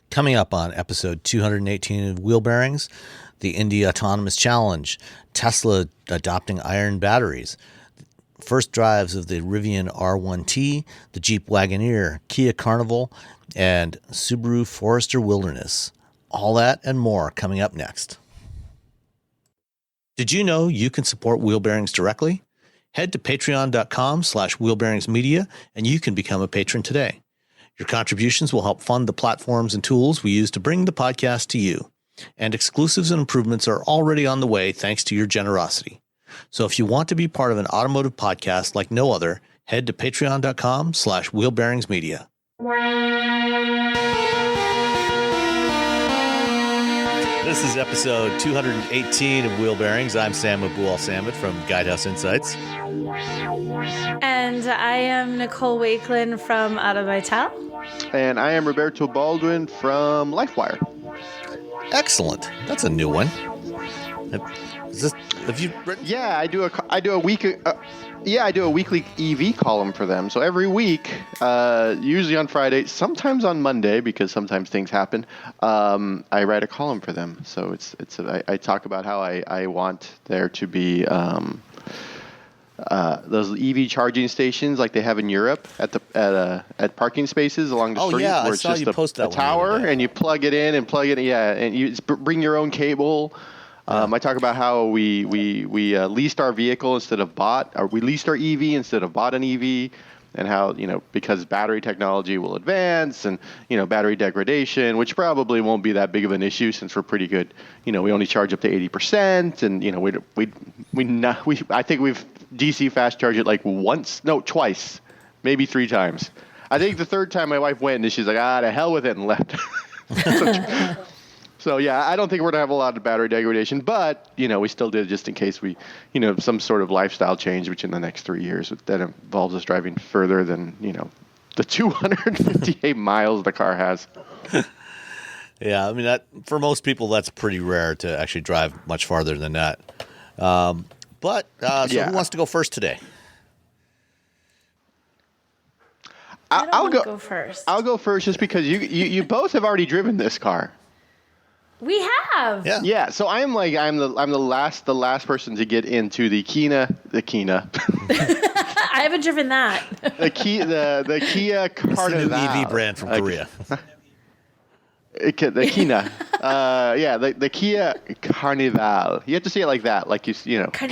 Coming up on episode 218 of Wheel Bearings, the Indy Autonomous Challenge, Tesla adopting iron batteries, first drives of the Rivian R1T, the Jeep Wagoneer, Kia Carnival, and Subaru Forester Wilderness. All that and more coming up next. Did you know you can support Wheel Bearings directly? Head to patreon.com/wheelbearingsmedia and you can become a patron today. Your contributions will help fund the platforms and tools we use to bring the podcast to you. And exclusives and improvements are already on the way thanks to your generosity. So if you want to be part of an automotive podcast like no other, head to patreon.com/wheelbearingsmedia. This is episode 218 of Wheel Bearings. I'm Sam Abu-Al-Samad from Guidehouse Insights. And I am Nicole Wakeland from Auto Vital. And I am Roberto Baldwin from LifeWire. Excellent. That's a new one. Have you written? Yeah, I do a weekly EV column for them. So every week, usually on Friday, sometimes on Monday because sometimes things happen. I write a column for them. So I talk about how I want there to be those EV charging stations like they have in Europe at parking spaces along the street. Yeah, where I it's saw just you post that a tower and you plug it in. Yeah, and you bring your own cable. I talk about how we leased our vehicle instead of bought, or we leased our EV instead of bought an EV, and how, because battery technology will advance and, battery degradation, which probably won't be that big of an issue since we're pretty good. We only charge up to 80%, and, I think we've DC fast charged it twice, maybe 3 times. I think the third time my wife went and she's like, to hell with it, and left. So, yeah, I don't think we're going to have a lot of battery degradation, but, we still did just in case we, some sort of lifestyle change, which in the next 3 years, that involves us driving further than, the 258 miles the car has. Yeah, I mean, that for most people, that's pretty rare to actually drive much farther than that. Who wants to go first today? I'll go first. I'll go first just because you both have already driven this car. We have. Yeah. So I'm the last person to get into the Kia. I haven't driven that. the Kia Carnival. It's the new EV brand from Korea. The Kia. The Kia Carnival. You have to say it like that, Carnival. It you can say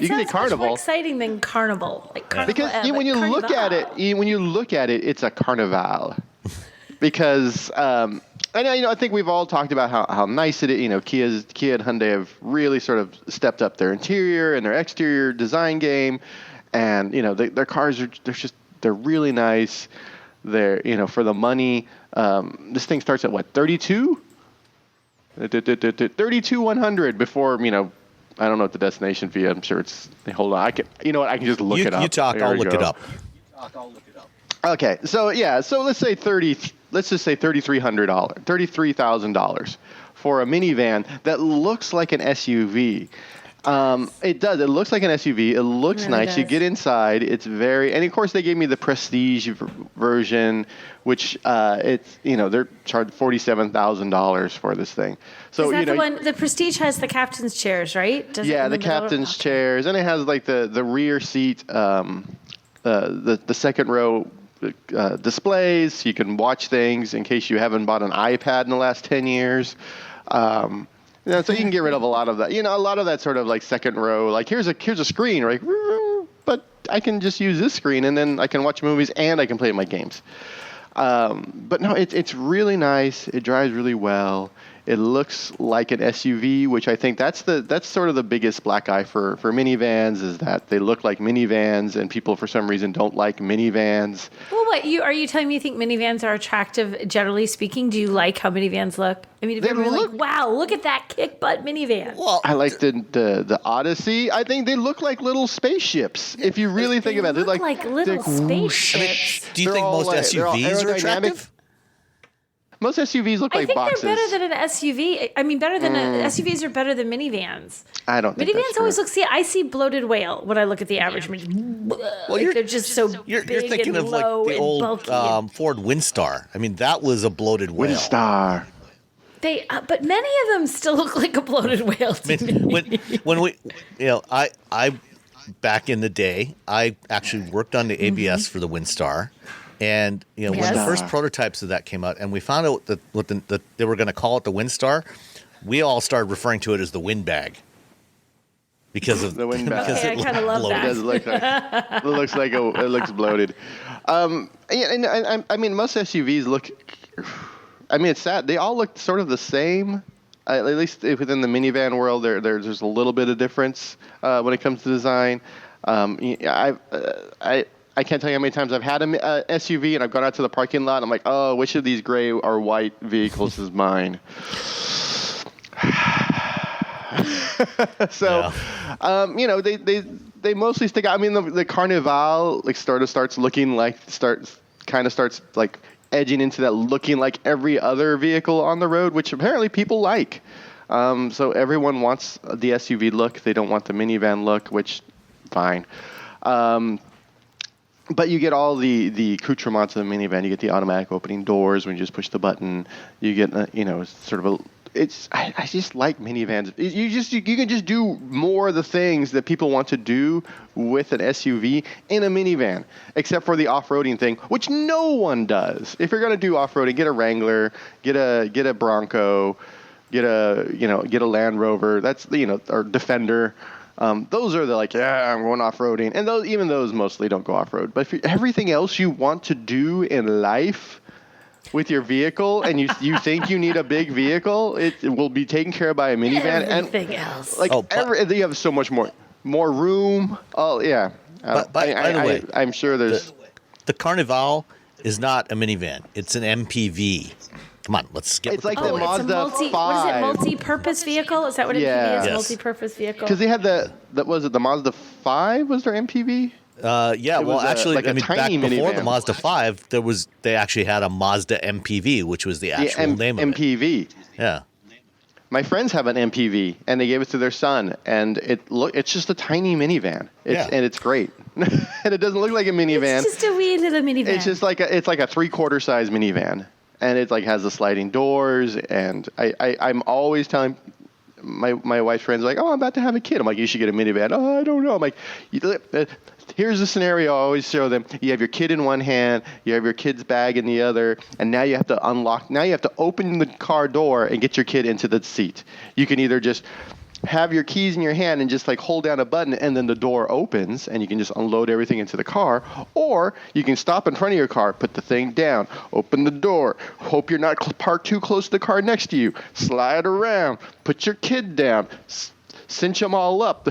sounds Carnival. much more exciting than Carnival. Like Carnival, because when you look at it, it's a Carnival. Because I think we've all talked about how nice it is. Kia and Hyundai have really sort of stepped up their interior and their exterior design game, and their cars they're really nice. They're for the money. This thing starts at what, 32? 100 before I don't know what the destination fee. I'm sure it's. Hold on, I can just look it up. You talk. I'll look it up. Okay, so let's say let's just say $33,000 for a minivan that looks like an SUV. It does. It looks like an SUV. It looks nice. Does. You get inside. It's and of course they gave me the Prestige version, which they're charged $47,000 for this thing. So is that the one? The Prestige has the captain's chairs, right? The captain's chairs, and it has like the rear seat, the second row. Displays. You can watch things in case you haven't bought an iPad in the last 10 years. So you can get rid of a lot of that. A lot of that sort of like second row. Like here's a screen, right? But I can just use this screen and then I can watch movies and I can play my games. But no, it's really nice. It drives really well. It looks like an SUV, which I think that's sort of the biggest black eye for minivans, is that they look like minivans, and people for some reason don't like minivans. Well, are you telling me you think minivans are attractive, generally speaking? Do you like how minivans look? I mean, if you're like, wow, look at that kick butt minivan. Well, I like the Odyssey. I think they look like little spaceships. If you really think about it, they're like little spaceships. Do you think most SUVs are attractive? Most SUVs look like boxes. They're better than an SUV. I mean, SUVs are better than minivans. I don't think minivans always look. See, I see bloated whale when I look at the average. Well, they're just so you're big thinking and of like low the and old bulky. Ford Windstar. I mean, that was a bloated whale. Windstar. They, but many of them still look like a bloated whale to me. When we, I back in the day, I actually worked on the ABS for the Windstar, and when the first prototypes of that came out, and we found out that they were going to call it the Windstar, we all started referring to it as the windbag because of the windbag. I kind of love that. It looks bloated. And I mean, most SUVs look. I mean, it's sad. They all look sort of the same. At least within the minivan world, there's a little bit of difference when it comes to design. I can't tell you how many times I've had an SUV and I've gone out to the parking lot and I'm like, oh, which of these gray or white vehicles is mine? So, they mostly stick out. I mean, the Carnival starts edging into that looking like every other vehicle on the road, which apparently people like. So everyone wants the SUV look. They don't want the minivan look, which fine. But you get all the accoutrements of the minivan. You get the automatic opening doors when you just push the button. You get sort of a. I just like minivans. You can just do more of the things that people want to do with an SUV in a minivan, except for the off-roading thing, which no one does. If you're going to do off-roading, get a Wrangler, get a Bronco, get a Land Rover. That's or Defender. Those are I'm going off-roading, and those mostly don't go off-road. But if everything else you want to do in life with your vehicle, and you think you need a big vehicle, it will be taken care of by a minivan. Everything else. You have so much more room. Oh yeah. By the way, I'm sure there's the Carnival is not a minivan. It's an MPV. Come on, let's skip. It's like the Mazda 5. What is it? Multi-purpose vehicle? Is that what MPV is? Yes. Multi-purpose vehicle. Because they had the Mazda 5 was their MPV? Yeah, well, actually, back before minivan. the Mazda 5, they actually had a Mazda MPV, which was the actual name of it. MPV. Yeah. My friends have an MPV, and they gave it to their son, and it's just a tiny minivan. And it's great. And it doesn't look like a minivan. It's just a wee little minivan. It's just like a 3/4 size minivan, and it has the sliding doors. And I'm always telling my wife's friends, like, oh, I'm about to have a kid. I'm like, you should get a minivan. Oh, I don't know. I'm like, here's the scenario I always show them. You have your kid in one hand, you have your kid's bag in the other, and now you have to unlock. Now you have to open the car door and get your kid into the seat. You can either just have your keys in your hand and just hold down a button, and then the door opens and you can just unload everything into the car, or you can stop in front of your car, put the thing down, open the door, hope you're not parked too close to the car next to you, slide around, put your kid down, cinch them all up.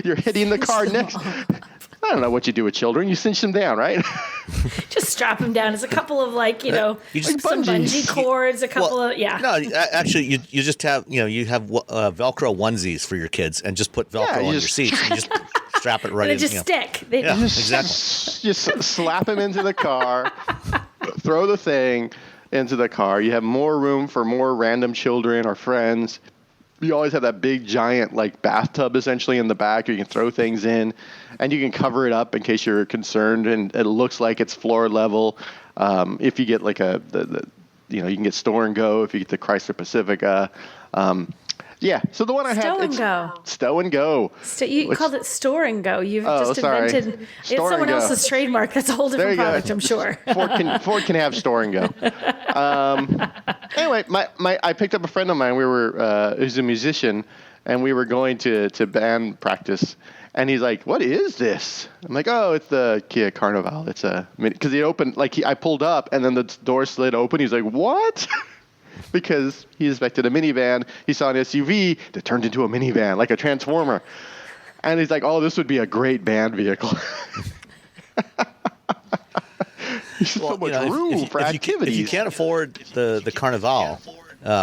You're hitting the car next. I don't know what you do with children. You cinch them down, right? Just strap them down. It's a couple of some bungee cords, a couple of No, actually, you just have you have Velcro onesies for your kids, and just put Velcro on your seats. And you just strap it right and in. Just stick. Exactly. Just slap them into the car, throw the thing into the car. You have more room for more random children or friends. You always have that big giant bathtub essentially in the back, or you can throw things in, and you can cover it up in case you're concerned, and it looks like it's floor level. If you get you can get Store and Go if you get the Chrysler Pacifica. Yeah, so the one I Stow have, and Go. Stow and Go. You called it Store and Go. You've just invented. It's someone else's trademark. That's a whole different product, I'm sure. Ford can have Store and Go. Anyway, I picked up a friend of mine. We were who's a musician, and we were going to band practice. And he's like, "What is this?" I'm like, "Oh, it's the Kia Carnival. It's because he opened I pulled up, and then the door slid open. He's like, "What?" Because he expected a minivan. He saw an SUV that turned into a minivan, like a Transformer. And he's like, oh, this would be a great band vehicle. There's so much room for activities. If you can't afford the Carnival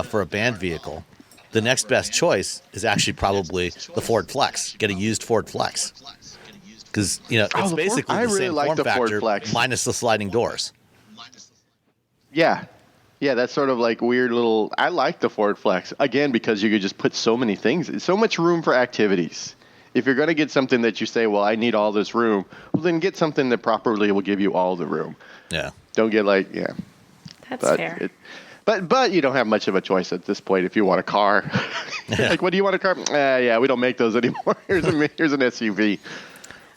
for a band vehicle, the next best choice is actually probably the Ford Flex. Get a used Ford Flex. Because, it's basically the same form factor minus the sliding doors. Yeah. Yeah, that's sort of like weird little. I like the Ford Flex again because you could just put so many things, so much room for activities. If you're going to get something that you say, well, I need all this room, well, then get something that properly will give you all the room. Yeah. Don't get like, That's but fair. But you don't have much of a choice at this point if you want a car. Like, what do you want a car? Yeah, we don't make those anymore. Here's an SUV.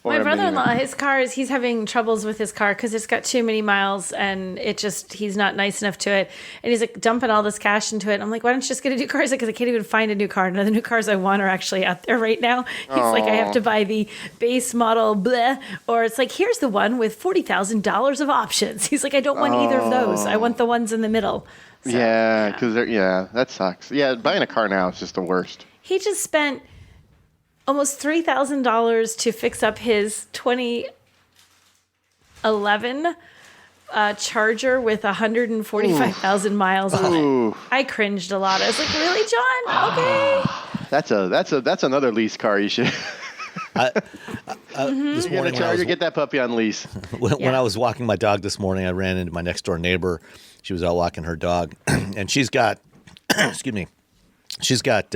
My brother-in-law, his car he's having troubles with his car because it's got too many miles and he's not nice enough to it. And he's like dumping all this cash into it. And I'm like, why don't you just get a new car? He's like, because I can't even find a new car. None of the new cars I want are actually out there right now. He's like, I have to buy the base model, bleh. Or it's like, here's the one with $40,000 of options. He's like, I don't want either of those. I want the ones in the middle. So, yeah, because that sucks. Yeah, buying a car now is just the worst. He just spent almost $3,000 to fix up his 2011 Charger with 145,000 miles on it. I cringed a lot. I was like, "Really, John? Okay." That's another lease car you should. This morning, Charger, get that puppy on lease. When I was walking my dog this morning, I ran into my next door neighbor. She was out walking her dog, and she's got, excuse me, she's got.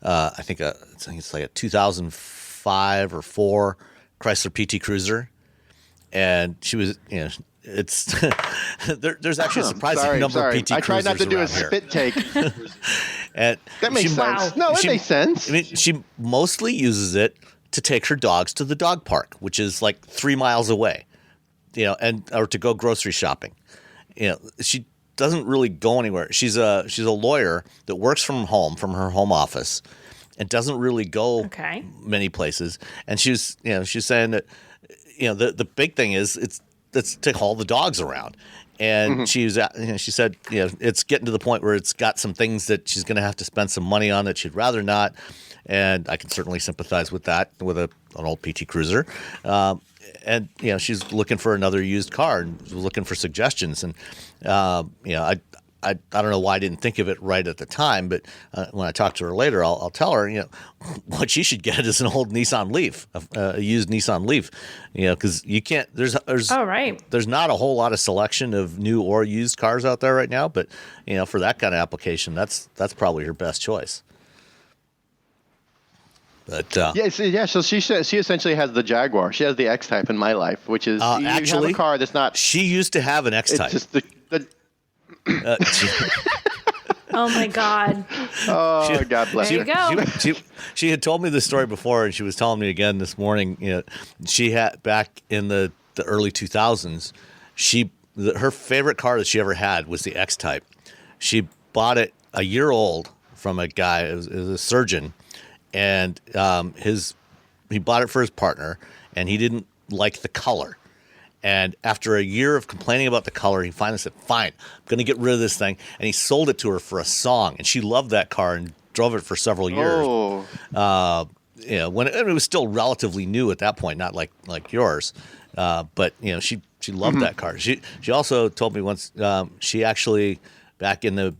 I think it's like a 2005 or 4 Chrysler PT Cruiser, and she was, it's there's actually a surprising number of PT Cruisers. I tried not to do a here. spit take. And that makes sense. Wow. No, it makes sense. I mean, she mostly uses it to take her dogs to the dog park, which is like 3 miles away, or to go grocery shopping. She doesn't really go anywhere. She's a lawyer that works from her home office, and doesn't really go many places. And she's saying that the big thing is it's to haul the dogs around. And she said it's getting to the point where it's got some things that she's going to have to spend some money on that she'd rather not. And I can certainly sympathize with that with an old PT Cruiser. And she's looking for another used car and looking for suggestions. And I don't know why I didn't think of it right at the time, but when I talk to her later, I'll tell her what she should get is an old Nissan Leaf, a used Nissan Leaf, because you can't. There's not a whole lot of selection of new or used cars out there right now, but for that kind of application, that's probably her best choice. But so she essentially has the Jaguar. She has the X-Type in my life, which is you actually have a car that's not. She used to have an X-Type. It's just the Oh my God! God bless There you go. She had told me this story before, and she was telling me again this morning. She had back in the early 2000s. Her favorite car that she ever had was the X-Type. She bought it a year old from a guy. It was a surgeon, and he bought it for his partner, and he didn't like the color. And after a year of complaining about the color, he finally said, fine, I'm going to get rid of this thing. And he sold it to her for a song. And she loved that car and drove it for several years. When it was still relatively new at that point, not like yours. But she loved that car. She also told me once she actually, back in the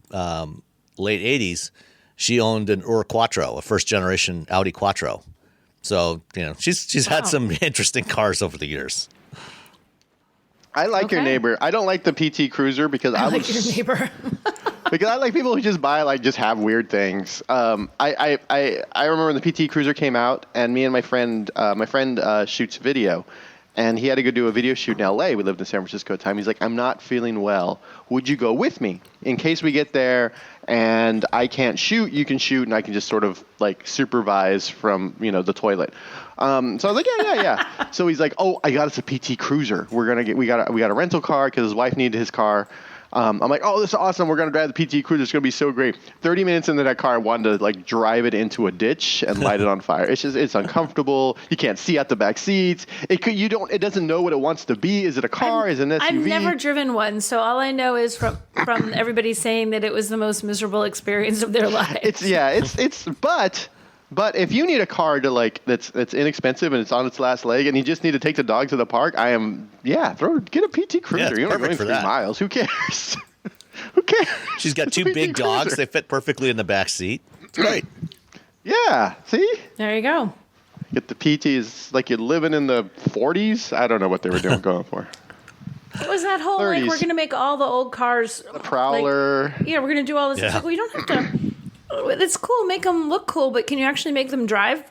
late 80s, she owned an Ur Quattro, a first-generation Audi Quattro. So, she's had some interesting cars over the years. I like your neighbor. I don't like the PT Cruiser because I like your neighbor. Because I like people who just just have weird things. I remember when the PT Cruiser came out, and me and my friend shoots video, and he had to go do a video shoot in LA. We lived in San Francisco at the time. He's like, I'm not feeling well. Would you go with me in case we get there and I can't shoot? You can shoot, and I can just sort of like supervise from the toilet. So I was like, yeah. So he's like, oh, I got us a PT Cruiser. We got a rental car because his wife needed his car. I'm like, oh, this is awesome. We're going to drive the PT Cruiser. It's going to be so great. 30 minutes into that car, I wanted to drive it into a ditch and light it on fire. It's uncomfortable. You can't see out the back seats. It doesn't know what it wants to be. Is it a car? Is it an SUV? I've never driven one, so all I know is from everybody saying that it was the most miserable experience of their lives. But if you need a car to that's inexpensive and it's on its last leg and you just need to take the dog to the park, get a PT Cruiser. You're not going 3 miles. Who cares? Who cares? She's got 2 big dogs. They fit perfectly in the back seat. It's great. Yeah. See? There you go. Get the PTs like you're living in the 40s. I don't know what they were going for. What was that whole, like, 30s. we're going to make all the old cars. The Prowler. Like, yeah, we're going to do all this. Yeah. It's like, well, you don't have to. It's cool. Make them look cool, but can you actually make them drive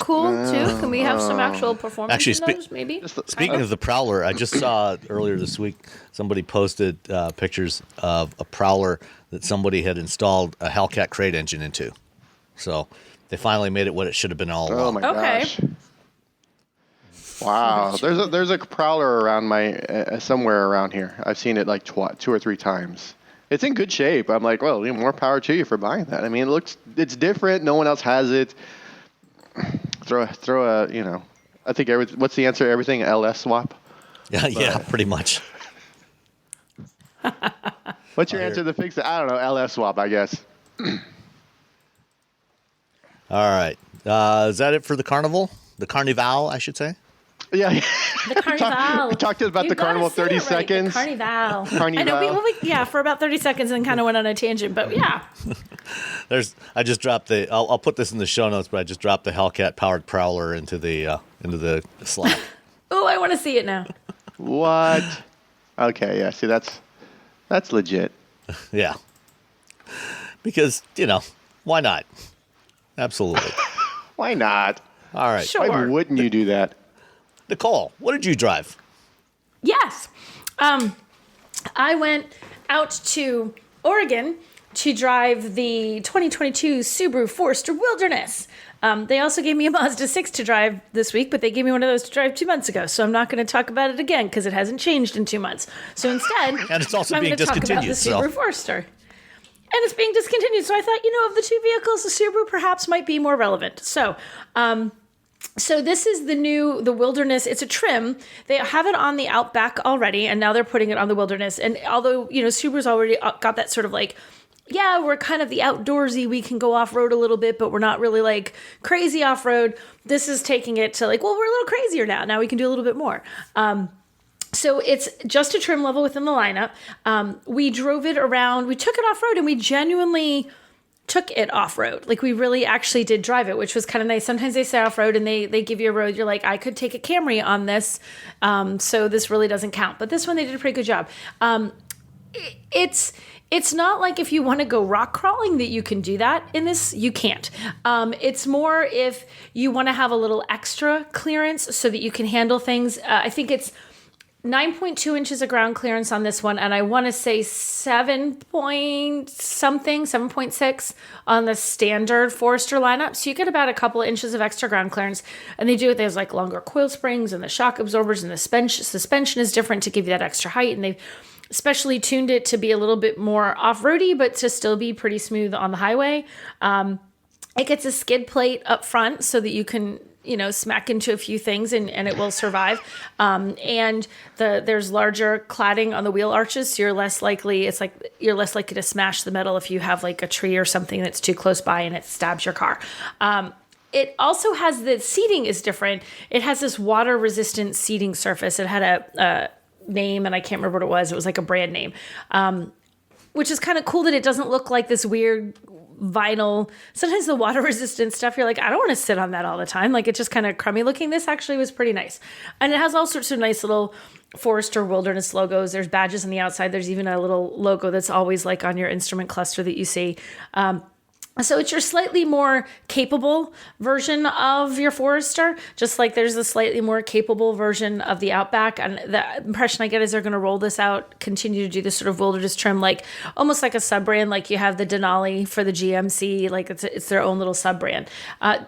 cool, too? Can we have some actual performance Actually, in those, maybe? Speaking of the Prowler, I just saw earlier this week somebody posted pictures of a Prowler that somebody had installed a Hellcat crate engine into. So they finally made it what it should have been all Oh along. my Okay. gosh. Wow. There's a Prowler around somewhere around here. I've seen it like 2 or 3 times. It's in good shape. I'm like, well, more power to you for buying that. I mean, it's different. No one else has it. Throw a, I think what's the answer? Everything LS swap. Yeah, pretty much. What's your answer to fix it? I don't know. LS swap, I guess. All right. Is that it for the Carnival? The Carnival, I should say. Yeah. The Carnival. We talked about the Carnival 30 seconds. The Carnival. Carnival. I know, for about 30 seconds and kind of went on a tangent, but yeah. I just dropped I'll put this in the show notes, but I just dropped the Hellcat powered Prowler into the Slack. Oh, I want to see it now. What? Okay, yeah. See, that's legit. Yeah. Because, why not? Absolutely. Why not? All right. Sure. Why wouldn't you do that? Nicole, what did you drive? Yes. I went out to Oregon to drive the 2022 Subaru Forester Wilderness. They also gave me a Mazda 6 to drive this week, but they gave me one of those to drive 2 months ago. So I'm not going to talk about it again because it hasn't changed in 2 months. So instead, And it's also I'm being going to talk about the discontinued, Subaru Forester. And it's being discontinued. So I thought, of the 2 vehicles, the Subaru perhaps might be more relevant. So this is the Wilderness. It's a trim. They have it on the Outback already, and now they're putting it on the Wilderness. And although, Subaru's already got that sort of like, yeah, we're kind of the outdoorsy, we can go off-road a little bit, but we're not really like crazy off-road. This is taking it to like, well, we're a little crazier now. Now we can do a little bit more. So it's just a trim level within the lineup. We drove it around, we took it off-road, and we genuinely took it off-road. Like we really actually did drive it, which was kind of nice. Sometimes they say off-road and they give you a road. You're like, I could take a Camry on this. So this really doesn't count. But this one, they did a pretty good job. It's not like if you want to go rock crawling that you can do that in this, you can't. It's more if you want to have a little extra clearance so that you can handle things. I think it's 9.2 inches of ground clearance on this one, and I want to say 7.6 on the standard Forester lineup. So you get about a couple of inches of extra ground clearance, and they do it. There's like longer coil springs and the shock absorbers, and the suspension is different to give you that extra height, and they've especially tuned it to be a little bit more off-roady, but to still be pretty smooth on the highway. It gets a skid plate up front so that you can smack into a few things and it will survive. And there's larger cladding on the wheel arches, so you're less likely to smash the metal if you have like a tree or something that's too close by and it stabs your car. It also has the seating is different. It has this water resistant seating surface. It had a name and I can't remember what it was. It was like a brand name, which is kind of cool that it doesn't look like this weird vinyl. Sometimes the water resistant stuff, you're like, I don't want to sit on that all the time. Like it's just kind of crummy looking. This actually was pretty nice. And it has all sorts of nice little Forester Wilderness logos. There's badges on the outside. There's even a little logo that's always like on your instrument cluster that you see. So it's your slightly more capable version of your Forester, just like there's a slightly more capable version of the Outback. And the impression I get is they're going to roll this out, continue to do this sort of wilderness trim, like almost like a sub-brand, like you have the Denali for the GMC, like it's their own little sub-brand.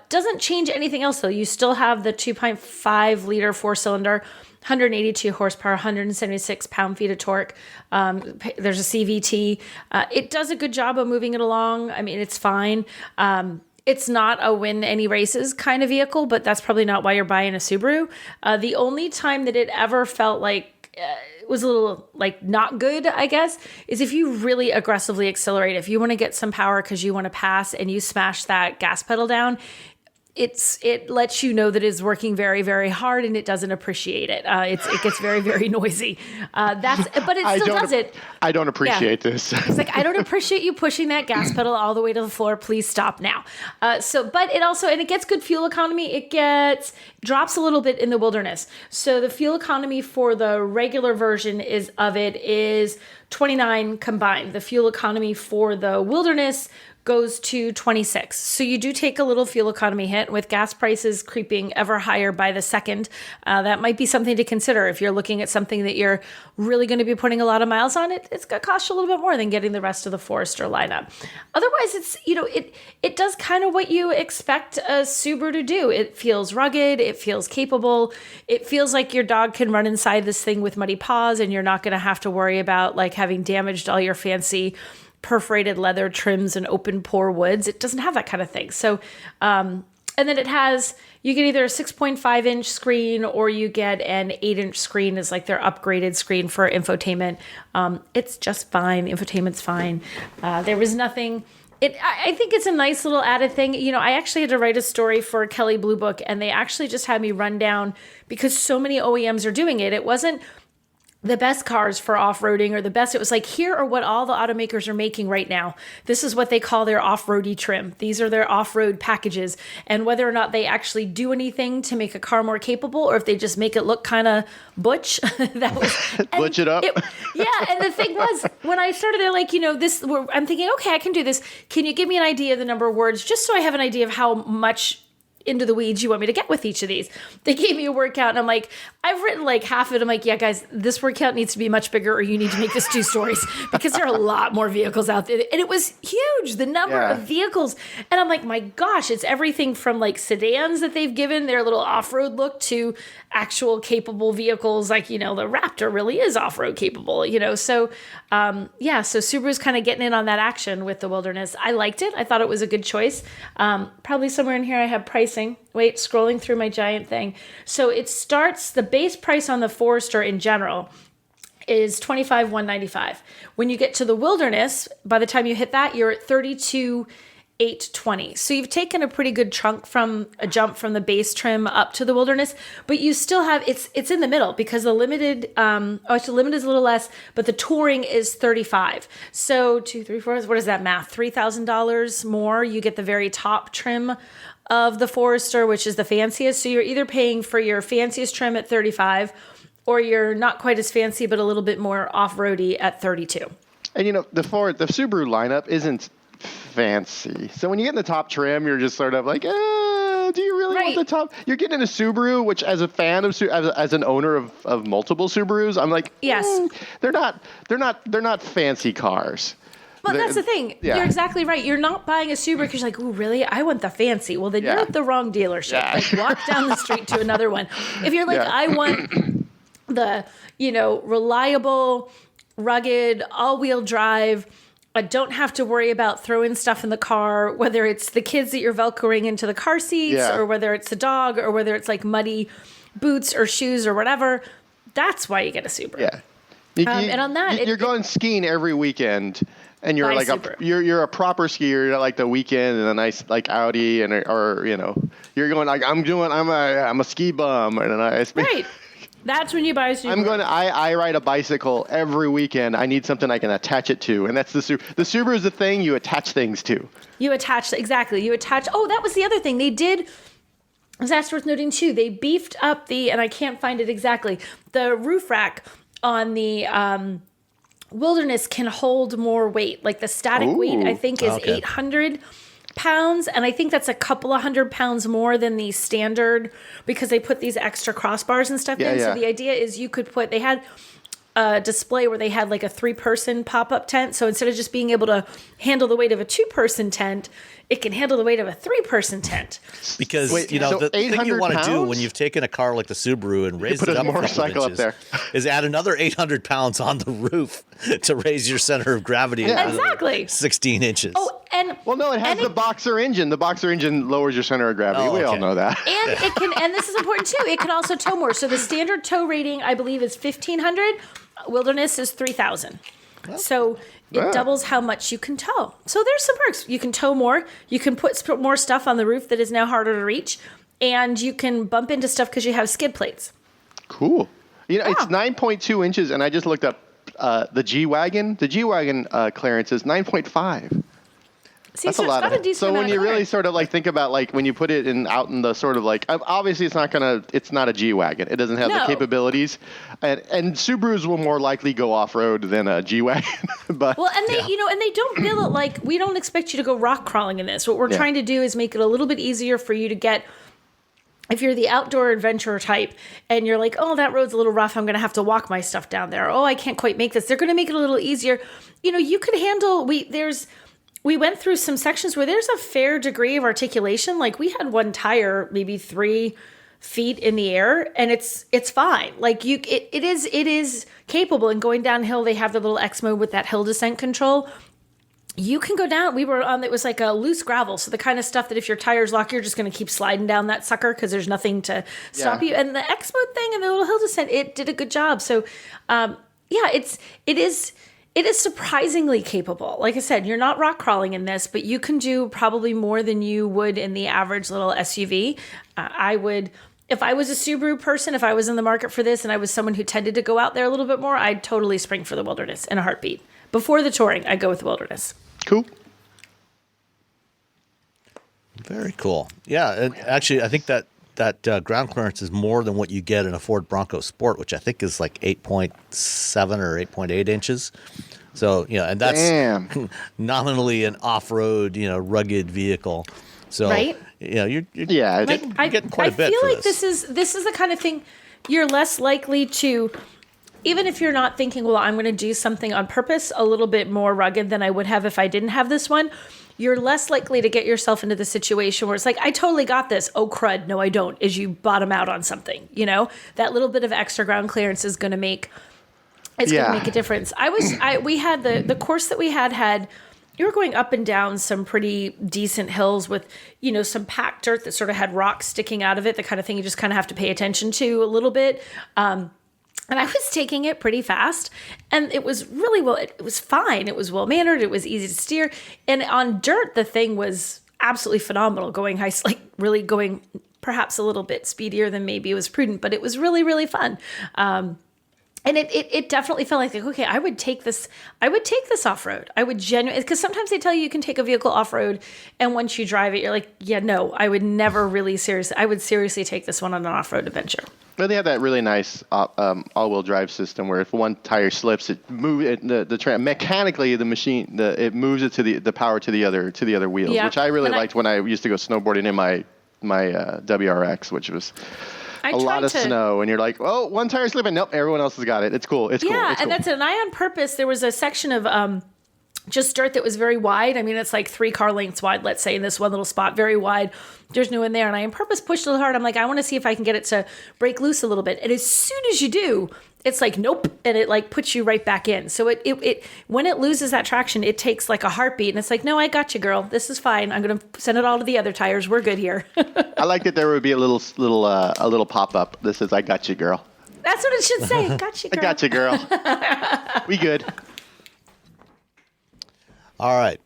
Doesn't change anything else though. You still have the 2.5 liter 4-cylinder, 182 horsepower, 176 pound-feet of torque. There's a CVT. It does a good job of moving it along. I mean, it's fine. It's not a win any races kind of vehicle, but that's probably not why you're buying a Subaru. The only time that it ever felt like it was a little like not good, I guess, is if you really aggressively accelerate. If you want to get some power because you want to pass and you smash that gas pedal down, it lets you know that it's working very, very hard, and it doesn't appreciate it. It gets very, very noisy. But it still does it. I don't appreciate this. It's like, I don't appreciate you pushing that gas pedal all the way to the floor. Please stop now. But it also, and it gets good fuel economy. It drops a little bit in the wilderness. So the fuel economy for the regular version is 29 combined. The fuel economy for the wilderness goes to 26. So you do take a little fuel economy hit. With gas prices creeping ever higher by the second. That might be something to consider if you're looking at something that you're really going to be putting a lot of miles on. It's going to cost you a little bit more than getting the rest of the Forester lineup. Otherwise, it's, it does kind of what you expect a Subaru to do. It feels rugged. It feels capable. It feels like your dog can run inside this thing with muddy paws, and you're not going to have to worry about like having damaged all your fancy perforated leather trims and open pore woods. It doesn't have that kind of thing. So, and then you get either a 6.5 inch screen or you get an 8-inch screen as like their upgraded screen for infotainment. It's just fine. Infotainment's fine. There was nothing. I think it's a nice little added thing. I actually had to write a story for Kelley Blue Book, and they actually just had me run down because so many OEMs are doing it. It wasn't the best cars for off-roading or the best. It was like, here are what all the automakers are making right now. This is what they call their off-roady trim. These are their off-road packages. And whether or not they actually do anything to make a car more capable, or if they just make it look kind of butch, that was butch it up. And the thing was, when I started, they're like, I'm thinking, okay, I can do this. Can you give me an idea of the number of words, just so I have an idea of how much into the weeds you want me to get with each of these? They gave me a workout, and I'm like, I've written like half of it. I'm like, yeah, guys, this workout needs to be much bigger, or you need to make this 2 stories, because there are a lot more vehicles out there. And it was huge, the number of vehicles. And I'm like, my gosh, it's everything from like sedans that they've given their little off-road look to actual capable vehicles. Like, the Raptor really is off-road capable, So, so Subaru's kind of getting in on that action with the Wilderness. I liked it. I thought it was a good choice. Probably somewhere in here I have pricing. Wait, scrolling through my giant thing. So it starts, the base price on the Forester in general is $25,195. When you get to the Wilderness, by the time you hit that, you're at $32,820. So you've taken a pretty good jump from the base trim up to the Wilderness, but you still have, it's in the middle, because the limited, the limited is a little less, but the touring is $35,000. So 2, 3, 4, what is that math? $3,000 more. You get the very top trim of the Forester, which is the fanciest. So you're either paying for your fanciest trim at $35,000, or you're not quite as fancy, but a little bit more off-roady at $32,000. And the Subaru lineup isn't fancy. So when you get in the top trim, you're just sort of like, do you really want the top? You're getting a Subaru, which as a fan of, as an owner of multiple Subarus, I'm like, yes, they're not fancy cars. But that's the thing. Yeah. You're exactly right. You're not buying a Subaru because you're like, ooh, really? I want the fancy. Well, then you're at the wrong dealership. Yeah. Like, walk down the street to another one. If you're like, I want the, reliable, rugged, all-wheel drive, I don't have to worry about throwing stuff in the car, whether it's the kids that you're Velcroing into the car seats, or whether it's the dog, or whether it's like muddy boots or shoes or whatever. That's why you get a Subaru. Yeah. And on that, you're going skiing every weekend. And you're like you're a proper skier. You're like the weekend in a nice like Audi, or you're going like I'm a ski bum and a nice right. That's when you buy a Subaru. I ride a bicycle every weekend. I need something I can attach it to, and that's the Subaru. The Subaru is the thing you attach things to. Exactly. Oh, that was the other thing they did. That's worth noting too. They beefed up and I can't find it exactly. The roof rack on the Wilderness can hold more weight. Like the static weight, I think, is 800 pounds. And I think that's a couple of 100 pounds more than the standard, because they put these extra crossbars and stuff in. Yeah. So the idea is they had a display where they had like a 3-person pop-up tent. So instead of just being able to handle the weight of a 2-person tent, it can handle the weight of a 3-person tent. Because, the thing you want to do when you've taken a car like the Subaru and raised it up a couple of inches is add another 800 pounds on the roof to raise your center of gravity. Yeah. Exactly. 16 inches. Oh, it has the boxer engine. The boxer engine lowers your center of gravity. We all know that. And it can, and this is important too, it can also tow more. So the standard tow rating, I believe, is 1,500. Wilderness is 3,000. So it doubles how much you can tow. So there's some perks. You can tow more. You can put more stuff on the roof that is now harder to reach. And you can bump into stuff because you have skid plates. Cool. It's 9.2 inches, and I just looked up the G-Wagon. The G-Wagon clearance is 9.5. See, That's a lot. So when you really sort of like think about like when you put it out in the sort of like obviously it's not a G-Wagon. It doesn't have the capabilities, and Subarus will more likely go off road than a G-Wagon. But and they and they don't bill it like we don't expect you to go rock crawling in this. What we're trying to do is make it a little bit easier for you to get. If you're the outdoor adventurer type and you're like, oh, that road's a little rough, I'm going to have to walk my stuff down there. Oh, I can't quite make this. They're going to make it a little easier. You could handle. We went through some sections where there's a fair degree of articulation. Like we had one tire maybe 3 feet in the air, and it's fine. Like it is capable. And going downhill, they have the little X mode with that hill descent control. You can go down. We were on. It was like a loose gravel, so the kind of stuff that if your tires lock, you're just going to keep sliding down that sucker because there's nothing to stop you. And the X mode thing and the little hill descent, it did a good job. So, it is surprisingly capable. Like I said, you're not rock crawling in this, but you can do probably more than you would in the average little SUV. I would, if I was a Subaru person, if I was in the market for this and I was someone who tended to go out there a little bit more, I'd totally spring for the Wilderness in a heartbeat. Before the touring, I'd go with the Wilderness. Cool. Very cool. Yeah, and actually, I think that ground clearance is more than what you get in a Ford Bronco Sport, which I think is like 8.7 or 8.8 inches. So, and that's nominally an off-road, rugged vehicle. So, right? You're getting quite a bit. I feel like this is the kind of thing you're less likely to. Even if you're not thinking, well, I'm going to do something on purpose a little bit more rugged than I would have if I didn't have this one, you're less likely to get yourself into the situation where it's like, I totally got this. Oh, crud. No, I don't. As you bottom out on something, that little bit of extra ground clearance is going to make a difference. We had the course that we had, you were going up and down some pretty decent hills with, some packed dirt that sort of had rocks sticking out of it, the kind of thing you just kind of have to pay attention to a little bit. And I was taking it pretty fast, and it was really well. It was fine. It was well mannered. It was easy to steer, and on dirt, the thing was absolutely phenomenal. Going high, like really going perhaps a little bit speedier than maybe it was prudent, but it was really really fun. And it definitely felt like, okay, I would take this off road. I would genuinely, because sometimes they tell you can take a vehicle off road, and once you drive it, you're like, yeah, no, I would never really seriously. I would seriously take this one on an off road adventure. Well, they have that really nice all-wheel drive system where if one tire slips, it moves mechanically the machine. It moves it to the power to the other wheels, which I really liked when I used to go snowboarding in my WRX, which was a lot of snow, and you're like, oh, one tire slipping. Nope, everyone else has got it. It's cool. It's cool. Yeah, and that's an eye on purpose. There was a section of just dirt that was very wide. I mean, it's like 3 car lengths wide, let's say, in this one little spot, very wide. There's no one there. And I on purpose pushed a little hard. I'm like, I want to see if I can get it to break loose a little bit. And as soon as you do, it's like, nope. And it like puts you right back in. So it when it loses that traction, it takes like a heartbeat. And it's like, no, I got you, girl. This is fine. I'm going to send it all to the other tires. We're good here. I like that there would be a little pop-up that says, I got you, girl. That's what it should say. Got you, girl. I got you, girl. We good. All right.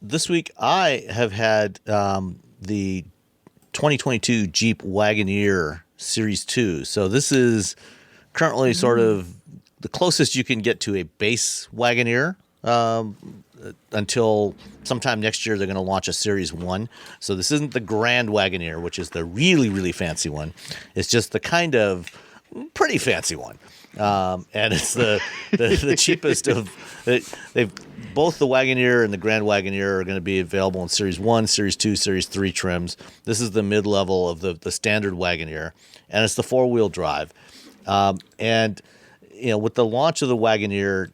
This week I have had the 2022 Jeep Wagoneer Series 2. So this is currently sort of the closest you can get to a base Wagoneer until sometime next year they're going to launch a Series 1. So this isn't the Grand Wagoneer, which is the really, really fancy one. It's just the kind of pretty fancy one. And it's the cheapest of they've both the Wagoneer and the Grand Wagoneer are going to be available in Series 1, Series 2, Series 3 trims. This is the mid-level of the standard Wagoneer, and it's the 4-wheel drive. And with the launch of the Wagoneer,